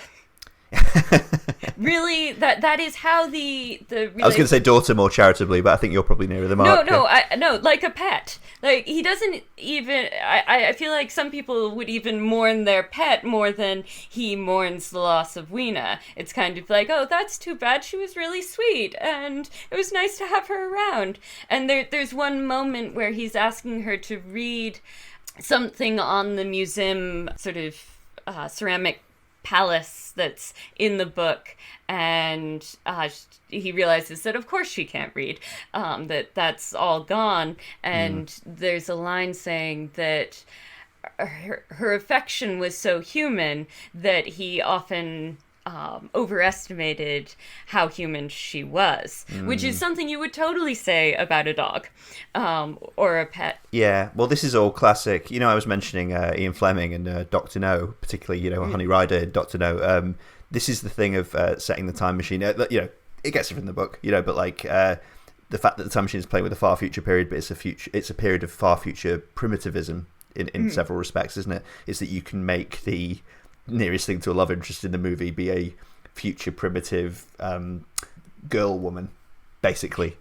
Really, that is how the I was going to say daughter more charitably, but I think you're probably nearer the mark. No, like a pet. Like, he doesn't even... I feel like some people would even mourn their pet more than he mourns the loss of Weena. It's kind of like, oh, that's too bad. She was really sweet, and it was nice to have her around. And there's one moment where he's asking her to read something on the museum sort of ceramic palace that's in the book, and he realizes that of course she can't read, that's all gone, and there's a line saying that her affection was so human that he often overestimated how human she was, which is something you would totally say about a dog or a pet. Yeah, well, this is all classic. I was mentioning Ian Fleming and Dr. No, particularly, Honey Rider and Dr. No. This is the thing of setting the time machine. It gets it from the book, but like the fact that the time machine is playing with a far future period, but it's a period of far future primitivism in several respects, isn't it? Is that you can make the nearest thing to a love interest in the movie be a future primitive girl woman, basically,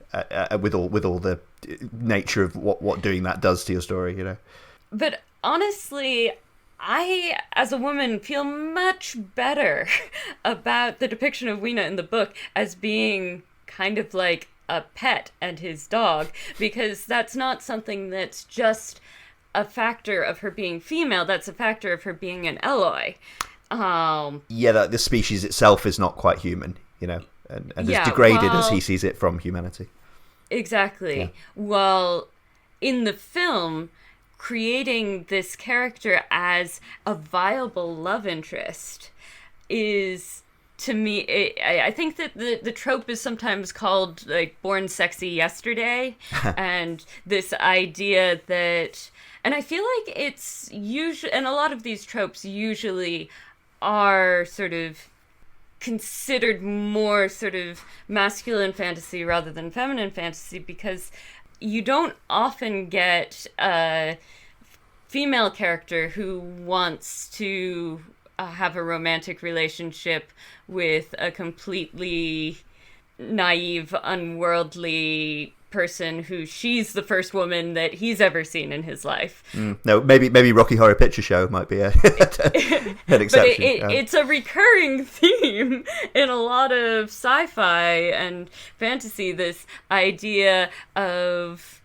with all the nature of what doing that does to your story, But honestly, I, as a woman, feel much better about the depiction of Weena in the book as being kind of like a pet and his dog, because that's not something that's just a factor of her being female, that's a factor of her being an Eloi. The species itself is not quite human, and as degraded as he sees it from humanity. Exactly. Yeah. Well, in the film, creating this character as a viable love interest is, to me, I think that the trope is sometimes called like born sexy yesterday, and this idea that, and I feel like it's usually, and a lot of these tropes usually are sort of considered more sort of masculine fantasy rather than feminine fantasy, because you don't often get a female character who wants to have a romantic relationship with a completely naive, unworldly person who she's the first woman that he's ever seen in his life. No, maybe Rocky Horror Picture Show might be an exception. But it's a recurring theme in a lot of sci-fi and fantasy, this idea of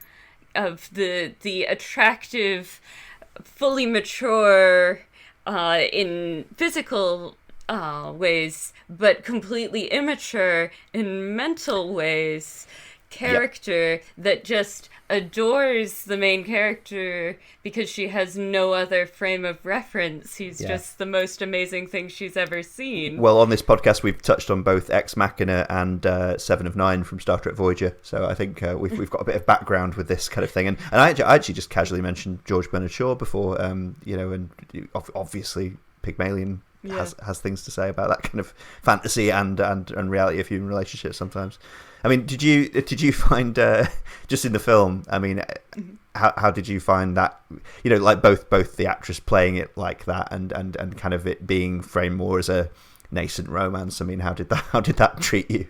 the attractive, fully mature in physical ways, but completely immature in mental ways, character that just adores the main character because she has no other frame of reference. He's just the most amazing thing she's ever seen. Well, on this podcast, we've touched on both Ex Machina and 7 of 9 from Star Trek Voyager, so I think we've got a bit of background with this kind of thing. And I actually just casually mentioned George Bernard Shaw before, and obviously Pygmalion has things to say about that kind of fantasy and reality of human relationships sometimes. I mean, did you find just in the film? I mean, how did you find that? Like both the actress playing it like that and kind of it being framed more as a nascent romance. I mean, how did that treat you?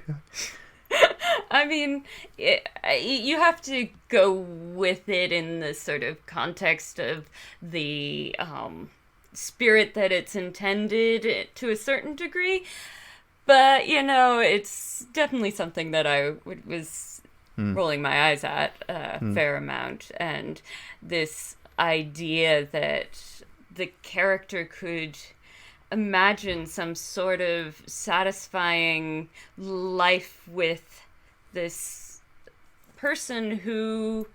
I mean, you have to go with it in the sort of context of the spirit that it's intended to a certain degree. But, it's definitely something that I was rolling my eyes at a fair amount. And this idea that the character could imagine some sort of satisfying life with this person who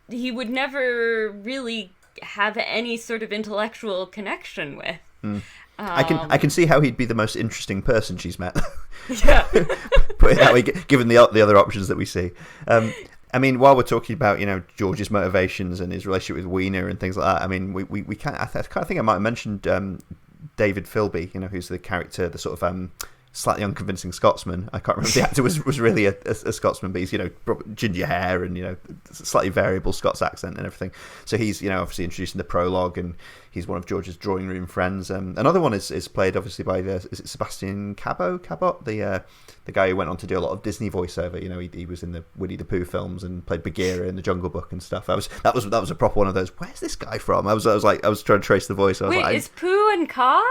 he would never really have any sort of intellectual connection with. I can see how he'd be the most interesting person she's met. Yeah. Put it that way, given the other options that we see. I mean, while we're talking about George's motivations and his relationship with Weiner and things like that, I mean, we can't. I kind of think I might have mentioned David Philby, who's the character, the sort of slightly unconvincing Scotsman. I can't remember if the actor was really a Scotsman, but he's ginger hair and slightly variable Scots accent and everything. So he's obviously introduced in the prologue, and he's one of George's drawing room friends. Another one is played obviously by is it Sebastian Cabot, the guy who went on to do a lot of Disney voiceover. He was in the Winnie the Pooh films and played Bagheera in the Jungle Book and stuff. That was a proper one of those. Where's this guy from? I was trying to trace the voice. Wait, is Pooh and Kaa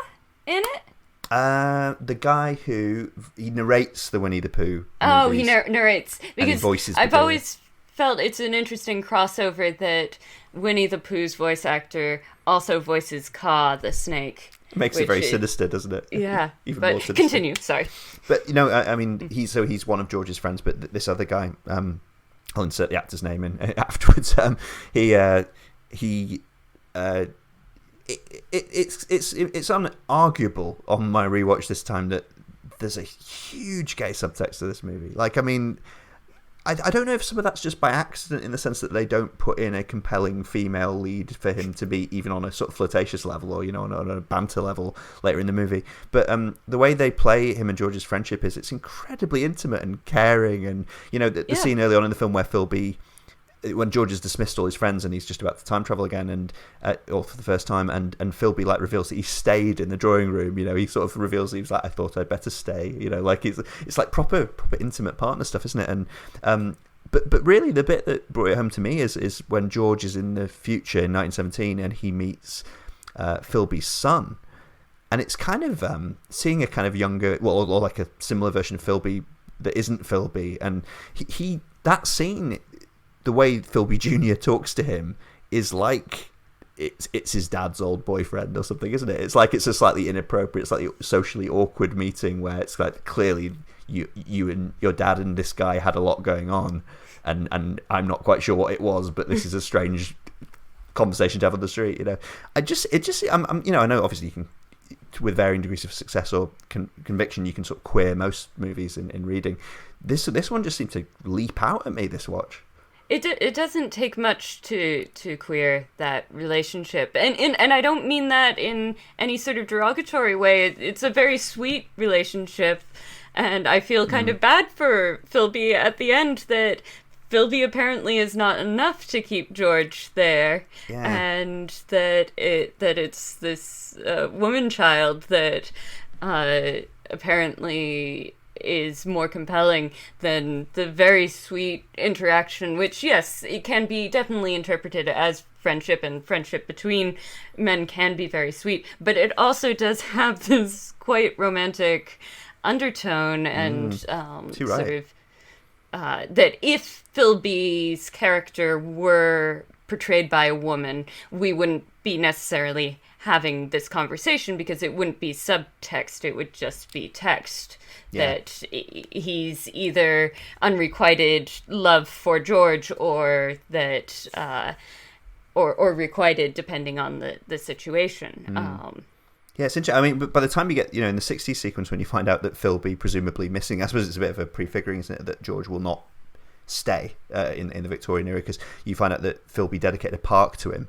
in it? The guy who he narrates the Winnie the Pooh. Oh, he narrates, because voices I've always felt it's an interesting crossover that Winnie the Pooh's voice actor also voices Kaa the snake. Makes it very sinister, doesn't it? Yeah. Even but more sinister. Continue. Sorry. But I mean, he's one of George's friends, but this other guy, I'll insert the actor's name in afterwards. It's unarguable on my rewatch this time that there's a huge gay subtext to this movie. Like, I mean, I don't know if some of that's just by accident, in the sense that they don't put in a compelling female lead for him to be even on a sort of flirtatious level, or on a banter level later in the movie. But the way they play him and George's friendship it's incredibly intimate and caring. And the scene early on in the film where Philby, when George has dismissed all his friends and he's just about to time travel again, and or for the first time, and Philby reveals that he stayed in the drawing room. He sort of reveals, he was like, I thought I'd better stay. It's like proper intimate partner stuff, isn't it? And but really the bit that brought it home to me is when George is in the future in 1917 and he meets Philby's son, and it's kind of seeing a kind of younger, or like a similar version of Philby that isn't Philby, and he that scene. The way Philby Jr. talks to him is like it's his dad's old boyfriend or something, isn't it? It's like it's a slightly inappropriate, slightly socially awkward meeting where it's like clearly you and your dad and this guy had a lot going on, and I'm not quite sure what it was, but this is a strange conversation to have on the street. I know obviously you can, with varying degrees of success or conviction, you can sort of queer most movies in reading. This one just seemed to leap out at me this watch. It doesn't take much to queer that relationship, and I don't mean that in any sort of derogatory way. It's a very sweet relationship, and I feel kind of bad for Philby at the end that Philby apparently is not enough to keep George there, and that it's this woman child that apparently is more compelling than the very sweet interaction, which, yes, it can be definitely interpreted as friendship, and friendship between men can be very sweet, but it also does have this quite romantic undertone, and sort of that if Philby's character were portrayed by a woman, we wouldn't be necessarily having this conversation, because it wouldn't be subtext, it would just be text. That he's either unrequited love for George, or that or requited, depending on the situation. Yeah, it's interesting. I mean, but by the time you get, in the 60s sequence, when you find out that Philby presumably missing, I suppose it's a bit of a prefiguring, isn't it, that George will not stay in the Victorian era, because you find out that Philby dedicated a park to him.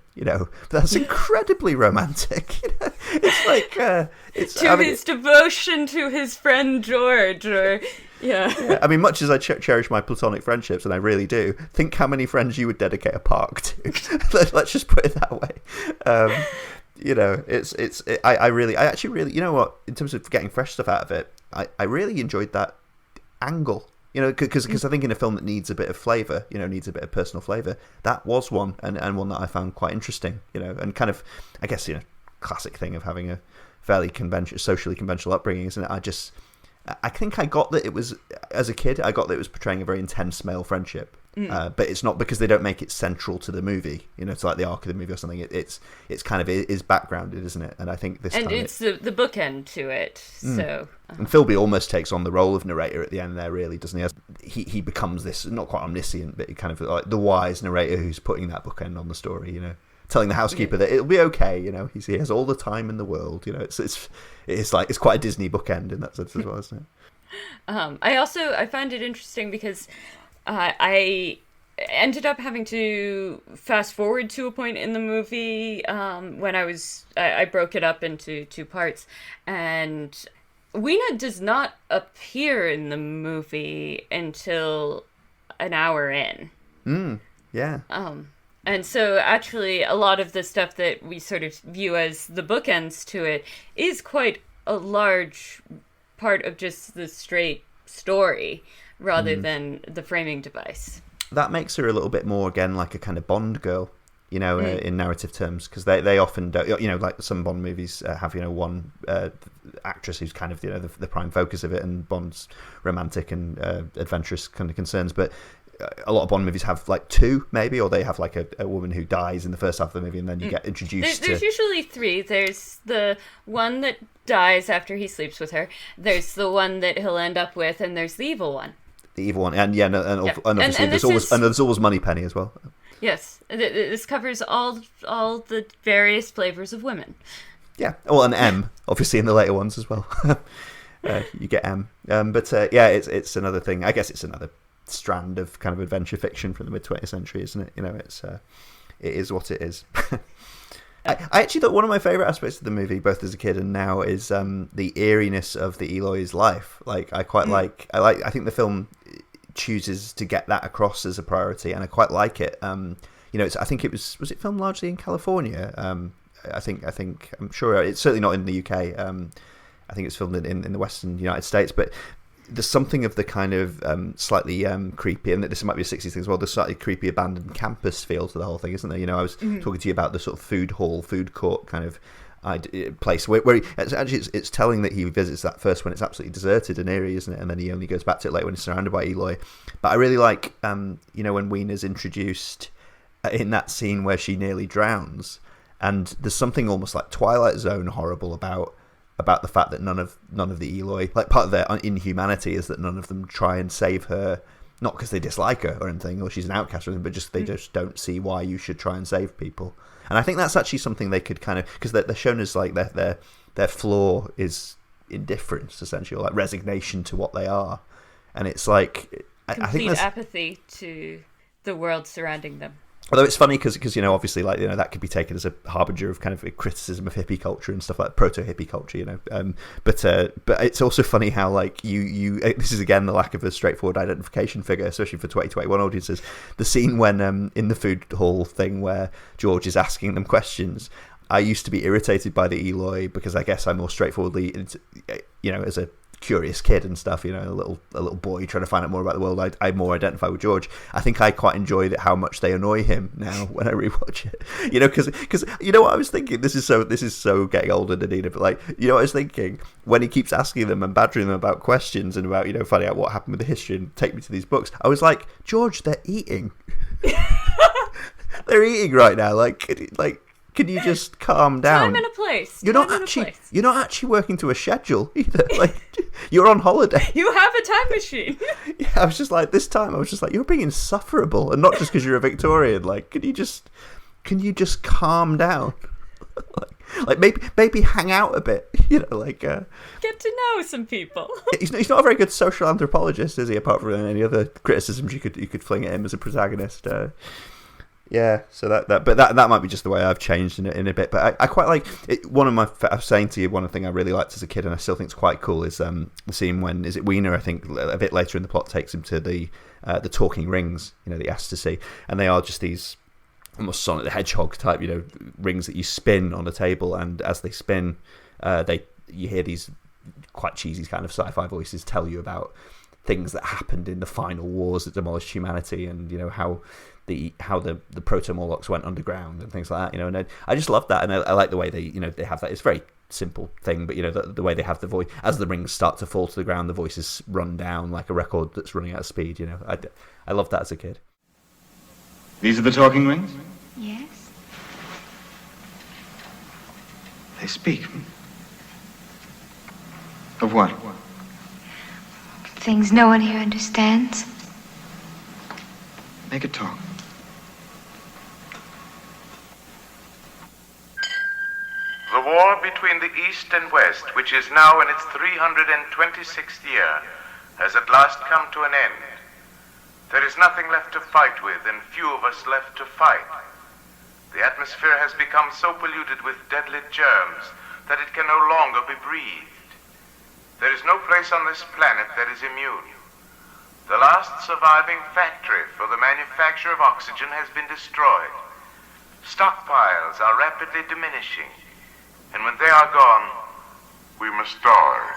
That's incredibly romantic. It's like his devotion to his friend George, or yeah. I mean, much as I cherish my platonic friendships, and I really do, think how many friends you would dedicate a park to. Let's just put it that way. I actually really, in terms of getting fresh stuff out of it, I really enjoyed that angle You know, because I think in a film that needs a bit of flavour, you know, needs a bit of personal flavour, that was one, and one that I found quite interesting, you know, and kind of, I guess, you know, classic thing of having a fairly socially conventional upbringing, isn't it? I think I got that it was, as a kid, I got that it was portraying a very intense male friendship. But it's not because they don't make it central to the movie, you know, to like the arc of the movie or something. It's kind of is backgrounded, isn't it? And I think this time it's the bookend to it. So and Philby almost takes on the role of narrator at the end there, really, doesn't he? He becomes this not quite omniscient, but kind of like the wise narrator who's putting that bookend on the story, you know, telling the housekeeper that it'll be okay, you know. He has all the time in the world, you know. It's quite a Disney bookend in that sense as well, isn't it? I find it interesting because I ended up having to fast forward to a point in the movie when I broke it up into two parts, and Weena does not appear in the movie until an hour in. Yeah. And so actually a lot of the stuff that we sort of view as the bookends to it is quite a large part of just the straight story rather than the framing device. That makes her a little bit more, again, like a kind of Bond girl, you know, in narrative terms, because they often don't, you know, like some Bond movies have, you know, one actress who's kind of, you know, the prime focus of it, and Bond's romantic and adventurous kind of concerns, but a lot of Bond movies have like two, maybe, or they have like a woman who dies in the first half of the movie, and then you get introduced There's usually three. There's the one that dies after he sleeps with her, there's the one that he'll end up with, and there's the evil one. The evil one, and obviously there's always Moneypenny as well. Yes, this covers all the various flavors of women. Yeah, well, and M, obviously, in the later ones as well. You get M, but yeah, it's another thing. I guess it's another strand of kind of adventure fiction from the mid-20th century, isn't it? You know, it is what it is. I actually thought one of my favourite aspects of the movie, both as a kid and now, is the eeriness of the Eloy's life. Like, I think the film chooses to get that across as a priority, and I quite like it. You know, I think was it filmed largely in California? I think I'm sure it's certainly not in the UK. I think it's filmed in the Western United States, but there's something of the kind of slightly creepy, and this might be a 60s thing as well, the slightly creepy abandoned campus feel to the whole thing, isn't there? You know, I was talking to you about the sort of food court kind of place where it's telling that he visits that first when it's absolutely deserted and eerie, isn't it? And then he only goes back to it later when he's surrounded by Eloy. But I really like, you know, when Weena's introduced in that scene where she nearly drowns, and there's something almost like Twilight Zone horrible about the fact that none of the Eloy, like, part of their inhumanity is that none of them try and save her, not because they dislike her or anything, or she's an outcast or anything, but just they just don't see why you should try and save people. And I think that's actually something they could kind of, because they're shown as like their flaw is indifference, essentially, or like resignation to what they are, and it's like I think there's apathy to the world surrounding them. Although it's funny because you know, obviously, like, you know, that could be taken as a harbinger of kind of a criticism of hippie culture and stuff, like proto-hippie culture, you know. But it's also funny how, like, you this is again the lack of a straightforward identification figure, especially for 2021 audiences. The scene when in the food hall thing where George is asking them questions. I used to be irritated by the Eloy because I guess I'm more straightforwardly, you know, as a curious kid and stuff, you know, a little boy trying to find out more about the world. I more identify with George. I think I quite enjoy how much they annoy him now when I rewatch it, you know, because you know what I was thinking. This is so getting older, Nadina, but like, you know what I was thinking when he keeps asking them and badgering them about questions and about, you know, finding out what happened with the history and take me to these books. I was like, George, they're eating. They're eating right now. Like. Can you just calm down? Time and a place. You're not actually working to a schedule either. Like, you're on holiday. You have a time machine. Yeah, I was just like, this time I was just like, you're being insufferable, and not just because you're a Victorian. Like, can you just calm down? like maybe hang out a bit. You know, like get to know some people. He's not a very good social anthropologist, is he? Apart from any other criticisms you could fling at him as a protagonist. Yeah, so that might be just the way I've changed in a bit. But I quite like it. I was saying to you, one thing I really liked as a kid, and I still think it's quite cool, is the scene when Weena, I think, a bit later in the plot, takes him to the talking rings, you know, the ecstasy, and they are just these almost Sonic the Hedgehog type, you know, rings that you spin on a table, and as they spin, you hear these quite cheesy kind of sci-fi voices tell you about things that happened in the final wars that demolished humanity, and how the proto-Morlocks went underground and things like that. And I just love that, and I like the way they they have that. It's a very simple thing, but the way they have the voice as the rings start to fall to the ground, the voices run down like a record that's running out of speed. I loved that as a kid. These are the talking rings? Yes? They speak. Of what? Things no one here understands. Make it talk. The war between the East and West, which is now in its 326th year, has at last come to an end. There is nothing left to fight with, and few of us left to fight. The atmosphere has become so polluted with deadly germs that it can no longer be breathed. There is no place on this planet that is immune. The last surviving factory for the manufacture of oxygen has been destroyed. Stockpiles are rapidly diminishing, and when they are gone, we must die.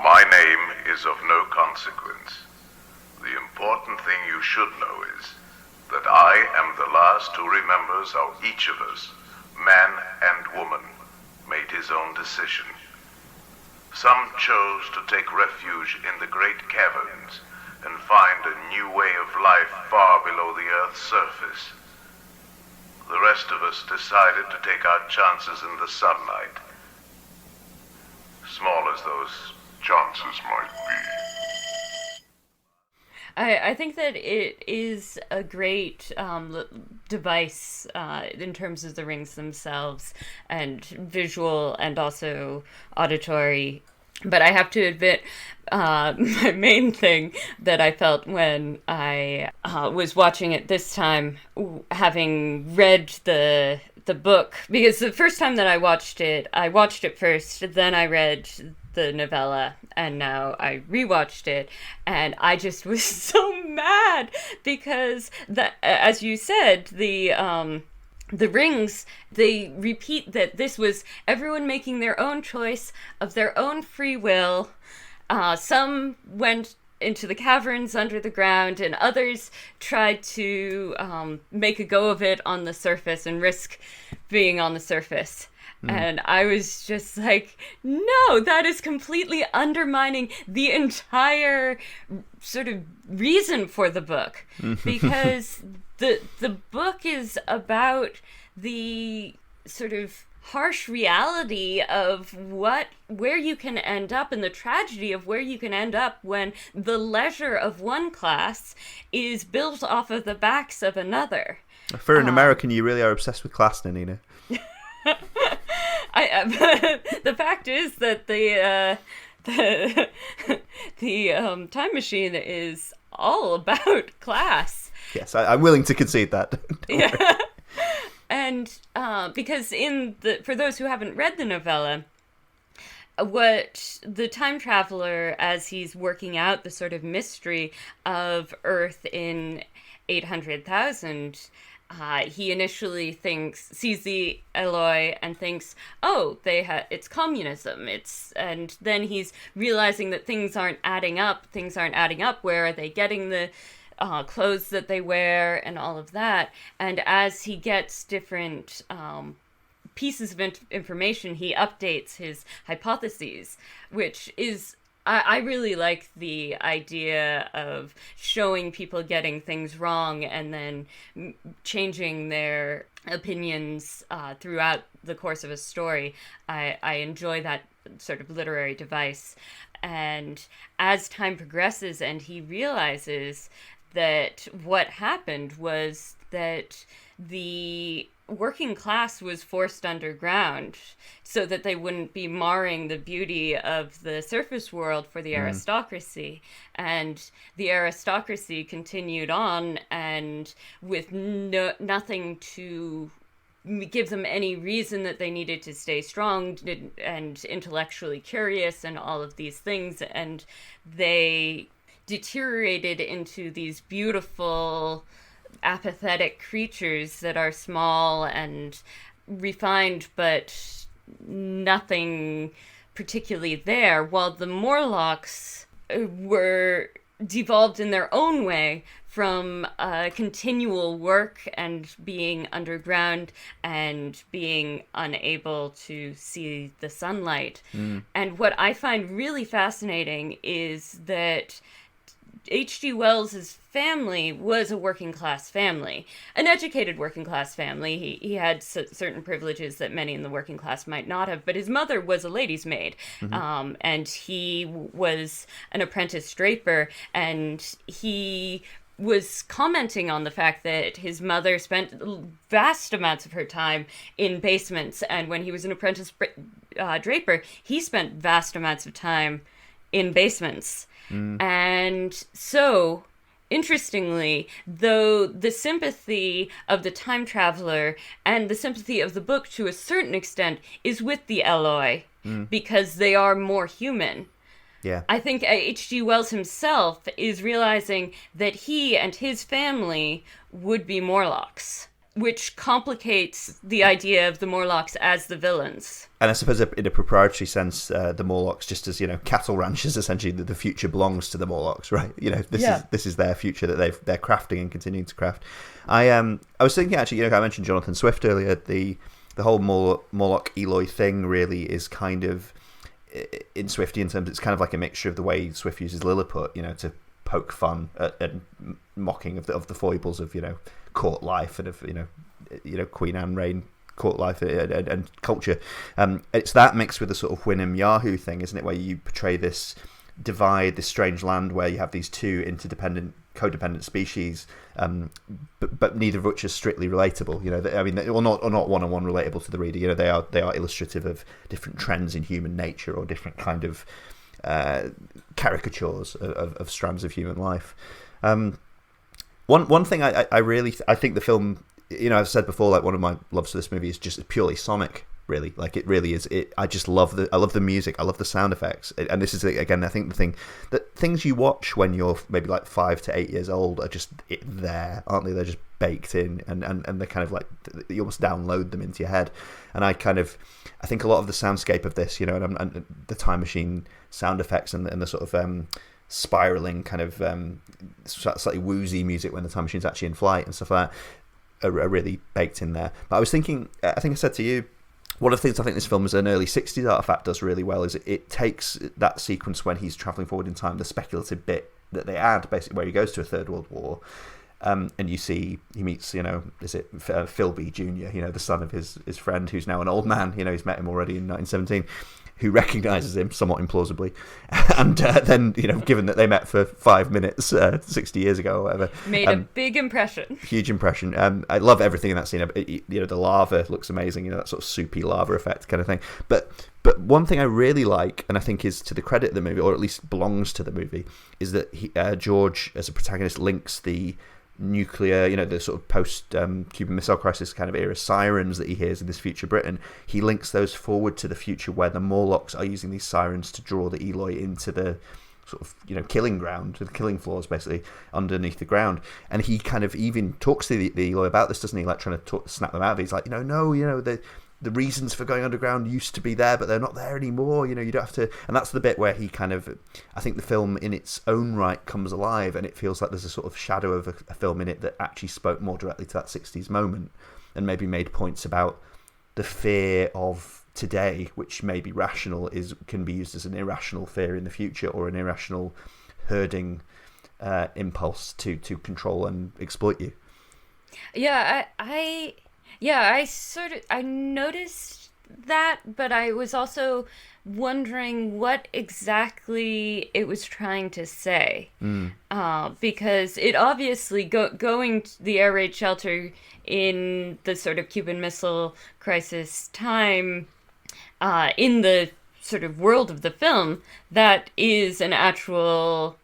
My name is of no consequence. The important thing you should know is that I am the last who remembers how each of us, man and woman, made his own decision. Some chose to take refuge in the great caverns and find a new way of life far below the Earth's surface. The rest of us decided to take our chances in the sunlight, small as those chances might be. I think that it is a great device in terms of the rings themselves, and visual and also auditory. But I have to admit, my main thing that I felt when I was watching it this time, having read the book, because the first time that I watched it first, then I read the novella, and now I rewatched it, and I just was so mad because as you said, the rings, they repeat that this was everyone making their own choice of their own free will. Some went into the caverns under the ground, and others tried to make a go of it on the surface and risk being on the surface. And I was just like, no, that is completely undermining the entire sort of reason for the book. Because the book is about the sort of harsh reality of where you can end up, and the tragedy of where you can end up when the leisure of one class is built off of the backs of another. For an American, you really are obsessed with class, Nanina. The fact is that the time machine is all about class. Yes, I'm willing to concede that. Yeah. And because for those who haven't read the novella, what the time traveler, as he's working out the sort of mystery of Earth in 800,000, he initially sees the alloy and thinks, oh, it's communism. And then he's realizing that things aren't adding up. Where are they getting the clothes that they wear and all of that? And as he gets different pieces of information, he updates his hypotheses, which is, I really like the idea of showing people getting things wrong and then changing their opinions throughout the course of a story. I enjoy that sort of literary device. And as time progresses and he realizes that what happened was that the working class was forced underground so that they wouldn't be marring the beauty of the surface world for the aristocracy. And the aristocracy continued on, and with nothing to give them any reason that they needed to stay strong and intellectually curious and all of these things. And they deteriorated into these beautiful, apathetic creatures that are small and refined, but nothing particularly there, while the Morlocks were devolved in their own way from continual work and being underground and being unable to see the sunlight. And what I find really fascinating is that H.G. Wells's family was a working class family, an educated working class family. He had certain privileges that many in the working class might not have, but his mother was a lady's maid, and he was an apprentice draper, and he was commenting on the fact that his mother spent vast amounts of her time in basements, and when he was an apprentice draper, he spent vast amounts of time in basements. And so, interestingly, though the sympathy of the time traveler and the sympathy of the book to a certain extent is with the Eloi, because they are more human. Yeah. I think H.G. Wells himself is realizing that he and his family would be Morlocks, which complicates the idea of the Morlocks as the villains. And I suppose in a proprietary sense, the Morlocks, just as, cattle ranchers, essentially, the future belongs to the Morlocks, right? This is their future that they're crafting and continuing to craft. I was thinking, actually, I mentioned Jonathan Swift earlier, the whole Morlock Eloi thing really is kind of, in Swiftian terms, it's kind of like a mixture of the way Swift uses Lilliput, to poke fun and mocking of the foibles of, court life and of, Queen Anne reign court life and culture. It's that mixed with the sort of Wynnum Yahoo thing, isn't it, where you portray this divide, this strange land where you have these two codependent species, but neither of which is strictly relatable. Or not one-on-one relatable to the reader. They are illustrative of different trends in human nature or different kind of caricatures of strands of human life. One thing I think the film, I've said before, like one of my loves for this movie is just purely sonic. Really, like it really is. I just love the music. I love the sound effects. And this is again, I think the thing that things you watch when you're maybe like 5 to 8 years old are just there, aren't they? They're just baked in, and they're kind of like you almost download them into your head. And I think a lot of the soundscape of this, and the time machine sound effects and the sort of spiraling kind of slightly woozy music when the time machine's actually in flight and stuff like that are really baked in there. But I was thinking, I think I said to you, one of the things I think this film as an early 60s artifact does really well is it takes that sequence when he's travelling forward in time, the speculative bit that they add, basically where he goes to a Third World War, and you see he meets, is it Philby Jr., the son of his friend who's now an old man, he's met him already in 1917, who recognises him somewhat implausibly, and then given that they met for 5 minutes 60 years ago or whatever, made a big impression, huge impression. I love everything in that scene. The lava looks amazing, that sort of soupy lava effect kind of thing. But one thing I really like, and I think is to the credit of the movie, or at least belongs to the movie, is that George as a protagonist links the nuclear, the sort of post-Cuban Missile Crisis kind of era sirens that he hears in this future Britain. He links those forward to the future where the Morlocks are using these sirens to draw the Eloi into the sort of killing ground, the killing floors basically underneath the ground. And he kind of even talks to the Eloi about this, doesn't he? Like trying to snap them out of it. He's like, the reasons for going underground used to be there, but they're not there anymore. You don't have to. And that's the bit where he kind of, I think the film in its own right comes alive, and it feels like there's a sort of shadow of a film in it that actually spoke more directly to that 60s moment and maybe made points about the fear of today, which may be rational, can be used as an irrational fear in the future, or an irrational herding impulse to control and exploit you. Yeah, I noticed that, but I was also wondering what exactly it was trying to say. Because it obviously, going to the air raid shelter in the sort of Cuban Missile Crisis time, in the sort of world of the film, that is an actual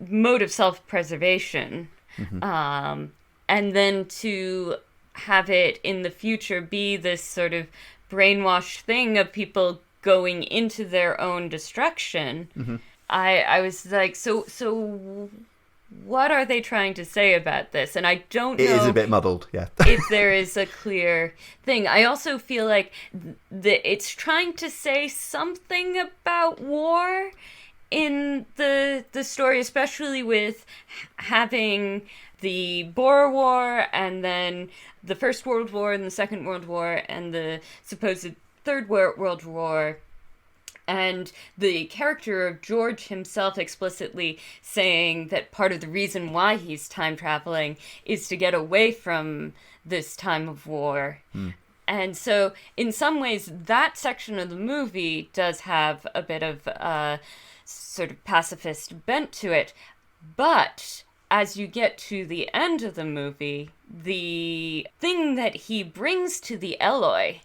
mode of self-preservation. And then to have it in the future be this sort of brainwashed thing of people going into their own destruction I was like, so what are they trying to say about this? And I don't know. It is a bit muddled, yeah. If there is a clear thing. I also feel like it's trying to say something about war in the story, especially with having the Boer War and then the First World War and the Second World War and the supposed Third World War. And the character of George himself explicitly saying that part of the reason why he's time traveling is to get away from this time of war. And so in some ways, that section of the movie does have a bit of a sort of pacifist bent to it. But as you get to the end of the movie, the thing that he brings to the Eloi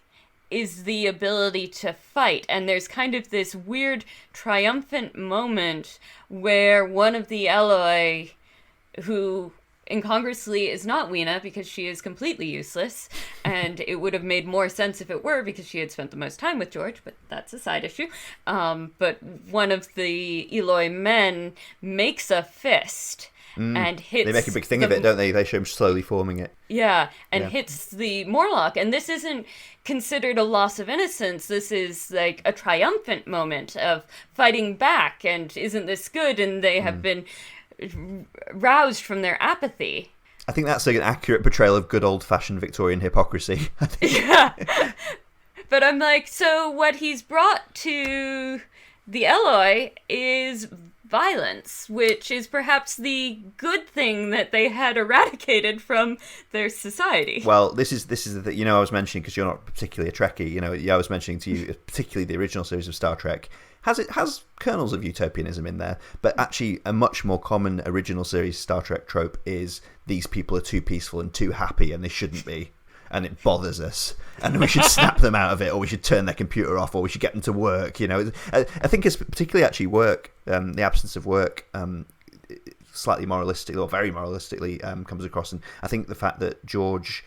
is the ability to fight. And there's kind of this weird triumphant moment where one of the Eloi, who incongruously is not Weena because she is completely useless, and it would have made more sense if it were because she had spent the most time with George, but that's a side issue. But one of the Eloi men makes a fist and hits... They make a big thing of it, don't they? They show him slowly forming it. Yeah, and hits the Morlock. And this isn't considered a loss of innocence. This is like a triumphant moment of fighting back, and isn't this good? And they have been roused from their apathy. I think that's an accurate portrayal of good old-fashioned Victorian hypocrisy. I think. Yeah. But I'm like, so what he's brought to the Eloi is violence, which is perhaps the good thing that they had eradicated from their society. Well, this is the I was mentioning, because you're not particularly a Trekkie, I was mentioning to you, particularly the original series of Star Trek has kernels of utopianism in there, but actually a much more common original series Star Trek trope is these people are too peaceful and too happy, and they shouldn't be, and it bothers us, and we should snap them out of it, or we should turn their computer off, or we should get them to work. I think it's particularly actually work, the absence of work, slightly moralistically, or very moralistically, comes across. And I think the fact that George,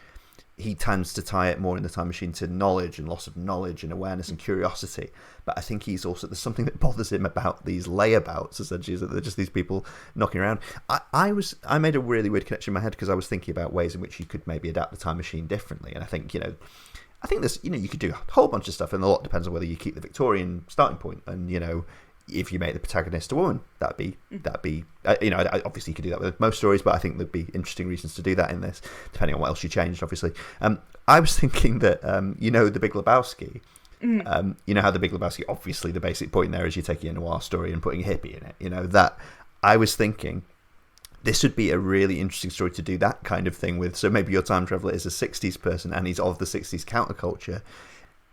he tends to tie it more in the Time Machine to knowledge and loss of knowledge and awareness and curiosity. But I think there's something that bothers him about these layabouts, essentially, is that they're just these people knocking around. I made a really weird connection in my head because I was thinking about ways in which you could maybe adapt the Time Machine differently. And I think, there's, you could do a whole bunch of stuff, and a lot depends on whether you keep the Victorian starting point. And, if you make the protagonist a woman, that'd be obviously you could do that with most stories, but I think there'd be interesting reasons to do that in this, depending on what else you changed, obviously. I was thinking that, The Big Lebowski, how The Big Lebowski, obviously the basic point there is you're taking a noir story and putting a hippie in it, that I was thinking this would be a really interesting story to do that kind of thing with. So maybe your time traveler is a 60s person and he's of the 60s counterculture,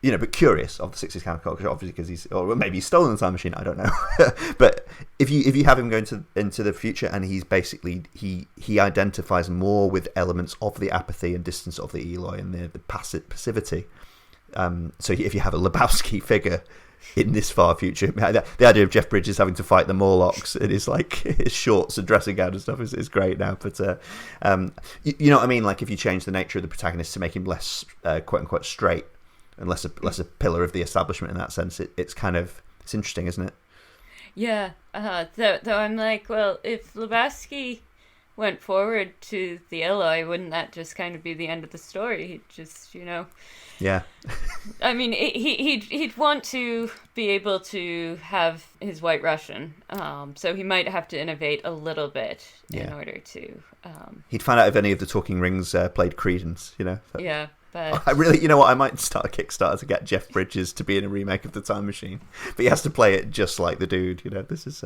but curious of the 60s counterculture, obviously, because or maybe he's stolen the time machine, I don't know. But if you have him go into the future, and he's basically, he identifies more with elements of the apathy and distance of the Eloi and the passivity. So if you have a Lebowski figure in this far future, the idea of Jeff Bridges having to fight the Morlocks in his his shorts and dressing gown and stuff is great now. But you know what I mean? Like if you change the nature of the protagonist to make him less quote unquote straight, and less a pillar of the establishment in that sense, it's interesting, isn't it? Yeah. Though I'm like, well, if Lebowski went forward to the Eloi, wouldn't that just kind of be the end of the story? He'd just, Yeah. I mean, he'd want to be able to have his White Russian, so he might have to innovate a little bit in order to... He'd find out if any of the Talking Rings played Credence, Yeah. But I really, I might start a Kickstarter to get Jeff Bridges to be in a remake of The Time Machine, but he has to play it just like the dude. This is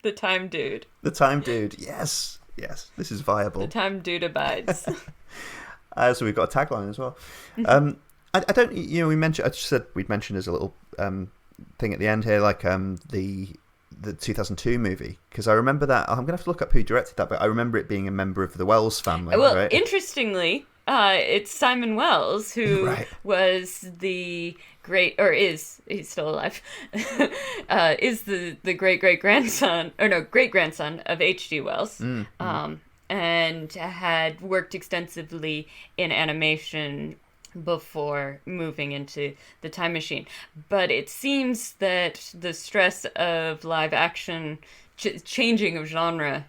the Time Dude. The Time Dude. Yes, this is viable. The Time Dude abides. So we've got a tagline as well. I don't, we mentioned. I just said we'd mentioned as a little thing at the end here, like the 2002 movie, because I remember that. I'm gonna have to look up who directed that, but I remember it being a member of the Wells family. Well, right? Interestingly, it's Simon Wells who was the great, or is, he's still alive, is the great grandson of H.G. Wells, and had worked extensively in animation before moving into the time machine. But it seems that the stress of live action, changing of genre,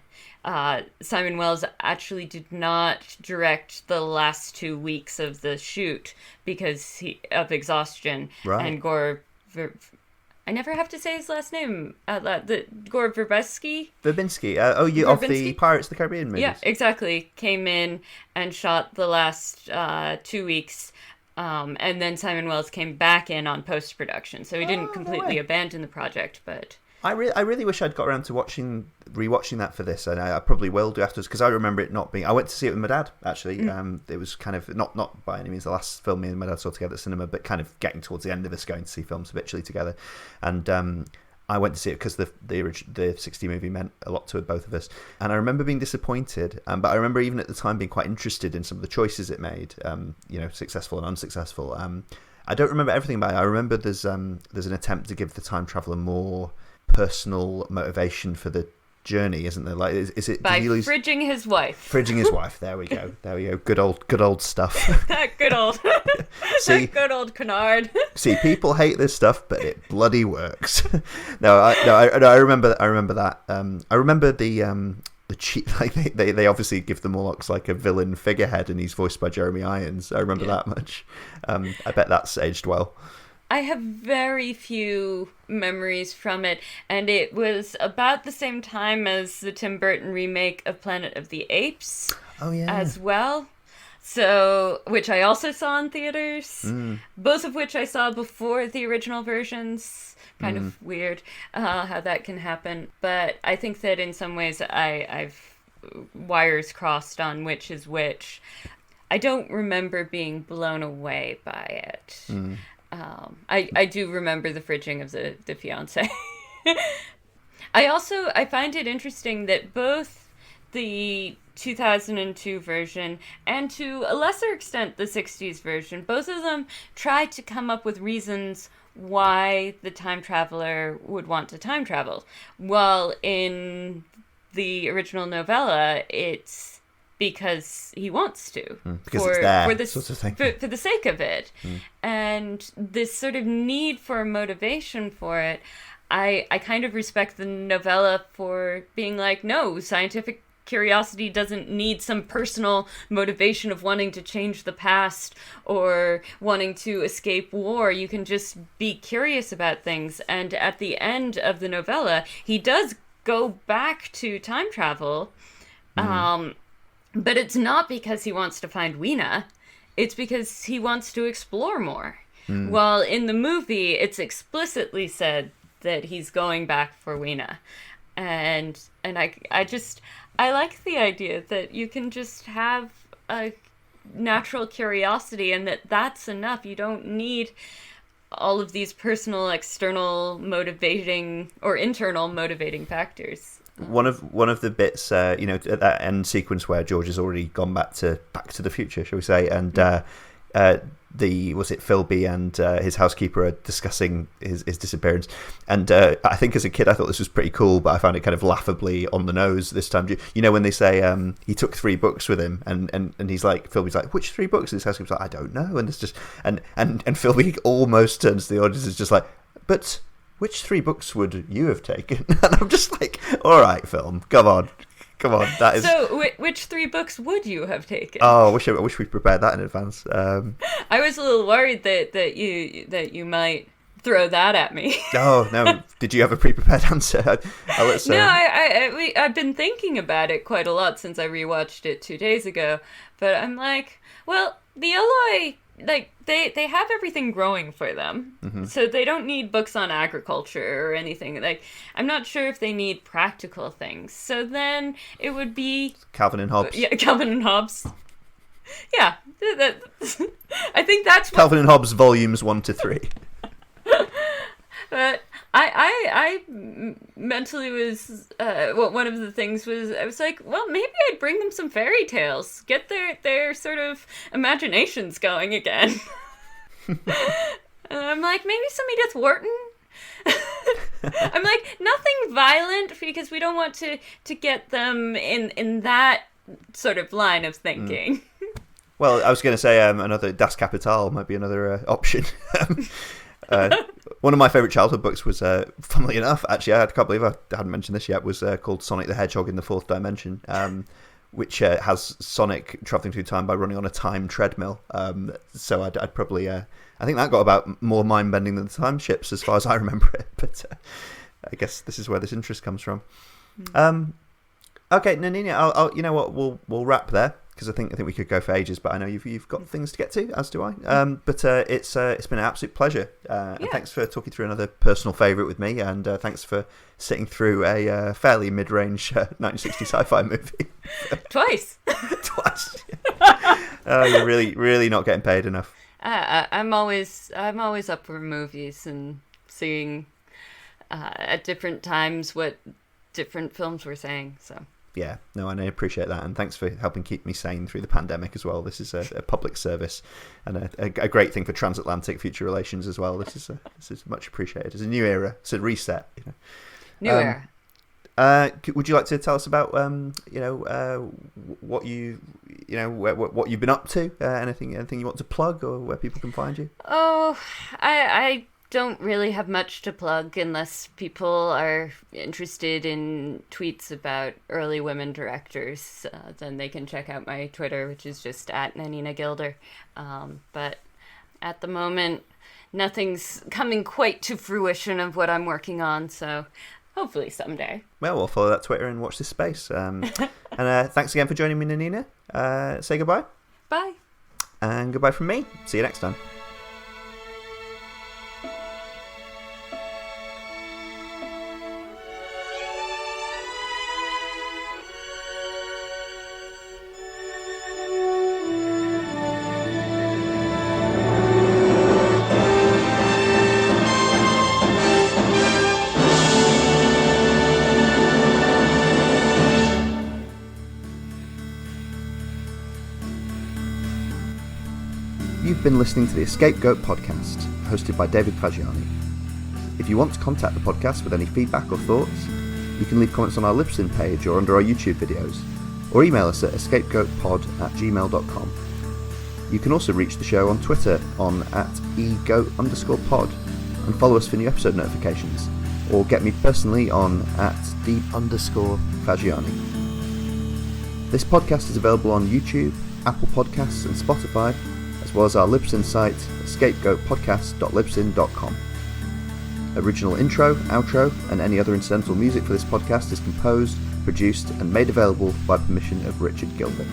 Simon Wells actually did not direct the last 2 weeks of the shoot because of exhaustion. Right. And Gore... I never have to say his last name. Gore Verbinski? Verbinski. Of the Pirates of the Caribbean movies. Yeah, exactly. Came in and shot the last 2 weeks, and then Simon Wells came back in on post-production. So he didn't completely abandon the project, but... I really wish I'd got around to rewatching that for this, and I probably will do afterwards, because I remember it not being... I went to see it with my dad, actually. It was kind of, not by any means the last film me and my dad saw together at cinema, but kind of getting towards the end of us going to see films habitually together. And I went to see it because the 60 movie meant a lot to both of us. And I remember being disappointed, but I remember even at the time being quite interested in some of the choices it made, successful and unsuccessful. I don't remember everything about it. I remember there's an attempt to give the time traveller more personal motivation for the journey, isn't there? Like, is it by fridging his wife? Fridging his wife. There we go. Good old stuff. That good old canard. See, people hate this stuff, but it bloody works. I remember that. I remember the cheat. Like they obviously give the Morlocks like a villain figurehead, and he's voiced by Jeremy Irons. I remember that much. I bet that's aged well. I have very few memories from it, and it was about the same time as the Tim Burton remake of Planet of the Apes. Oh, yeah. As well. So, which I also saw in theaters. Both of which I saw before the original versions. Kind of weird how that can happen. But I think that in some ways I've wires crossed on which is which. I don't remember being blown away by it. I do remember the fridging of the fiance. I find it interesting that both the 2002 version and to a lesser extent the 60s version, both of them tried to come up with reasons why the time traveler would want to time travel. While in the original novella, it's because he wants to. Because it's there, sort of thing. For the sake of it. And this sort of need for motivation for it, I kind of respect the novella for being like, no, scientific curiosity doesn't need some personal motivation of wanting to change the past or wanting to escape war. You can just be curious about things. And at the end of the novella, he does go back to time travel, but it's not because he wants to find Weena. It's because he wants to explore more. While in the movie, it's explicitly said that he's going back for Weena. And I like the idea that you can just have a natural curiosity and that's enough. You don't need all of these personal, external motivating or internal motivating factors. One of the bits, at that end sequence where George has already gone back to the future, shall we say, and Philby and his housekeeper are discussing his disappearance, and I think as a kid I thought this was pretty cool, but I found it kind of laughably on the nose this time. When they say he took 3 books with him, and he's like, Philby's like, which 3 books? And his housekeeper's like, I don't know, and it's just and Philby almost turns to the audience and is just like, but which 3 books would you have taken? And I'm just like, all right, film, come on. That is. So, which 3 books would you have taken? Oh, I wish we'd prepared that in advance. I was a little worried that you might throw that at me. Oh no! Did you have a pre-prepared answer? I've been thinking about it quite a lot since I rewatched it 2 days ago. But I'm like, well, the Eloi, like they have everything growing for them, so they don't need books on agriculture or anything. Like, I'm not sure if they need practical things. So then it would be Calvin and Hobbes. Yeah, Calvin and Hobbes. Yeah, I think that's Calvin and Hobbes volumes 1 to 3. But I mentally was one of the things was I was like, well, maybe I'd bring them some fairy tales, get their sort of imaginations going again. And I'm like, maybe some Edith Wharton. I'm like, nothing violent, because we don't want to get them in that sort of line of thinking. Well, I was going to say another Das Kapital might be another option. One of my favourite childhood books was, funnily enough, actually, I can't believe I hadn't mentioned this yet, was called Sonic the Hedgehog in the Fourth Dimension, which has Sonic travelling through time by running on a time treadmill. So I'd probably... I think that got about more mind-bending than the Timeships, as far as I remember it. But I guess this is where this interest comes from. Okay, Nanina, I'll you know what? We'll wrap there, because I think we could go for ages, but I know you've got things to get to, as do I. But it's been an absolute pleasure. And thanks for talking through another personal favourite with me, and thanks for sitting through a fairly mid-range 1960 sci-fi movie. Twice. Twice. You're really not getting paid enough. I'm always up for movies and seeing at different times what different films were saying. So. Yeah, no, I appreciate that, and thanks for helping keep me sane through the pandemic as well. This is a public service and a great thing for transatlantic future relations as well. This is much appreciated. It's a new era. It's a reset. New era. Would you like to tell us about what what you've been up to? Anything you want to plug, or where people can find you? Oh, I don't really have much to plug unless people are interested in tweets about early women directors. Then they can check out my Twitter, which is just @NaninaGilder. But at the moment, nothing's coming quite to fruition of what I'm working on, so hopefully someday. Well, we'll follow that Twitter and watch this space. And thanks again for joining me, Nanina. Say goodbye. Bye. And goodbye from me. See you next time. You've been listening to the EscapeGoat podcast, hosted by David Fagiani. If you want to contact the podcast with any feedback or thoughts, you can leave comments on our Libsyn page or under our YouTube videos, or email us at escapegoatpod@gmail.com. You can also reach the show on Twitter on @egoat_pod and follow us for new episode notifications, or get me personally on @deep_Fagiani. This podcast is available on YouTube, Apple Podcasts and Spotify, as well as our Libsyn site, escapegoatpodcast.libsyn.com. Original intro, outro, and any other incidental music for this podcast is composed, produced, and made available by permission of Richard Gilbert.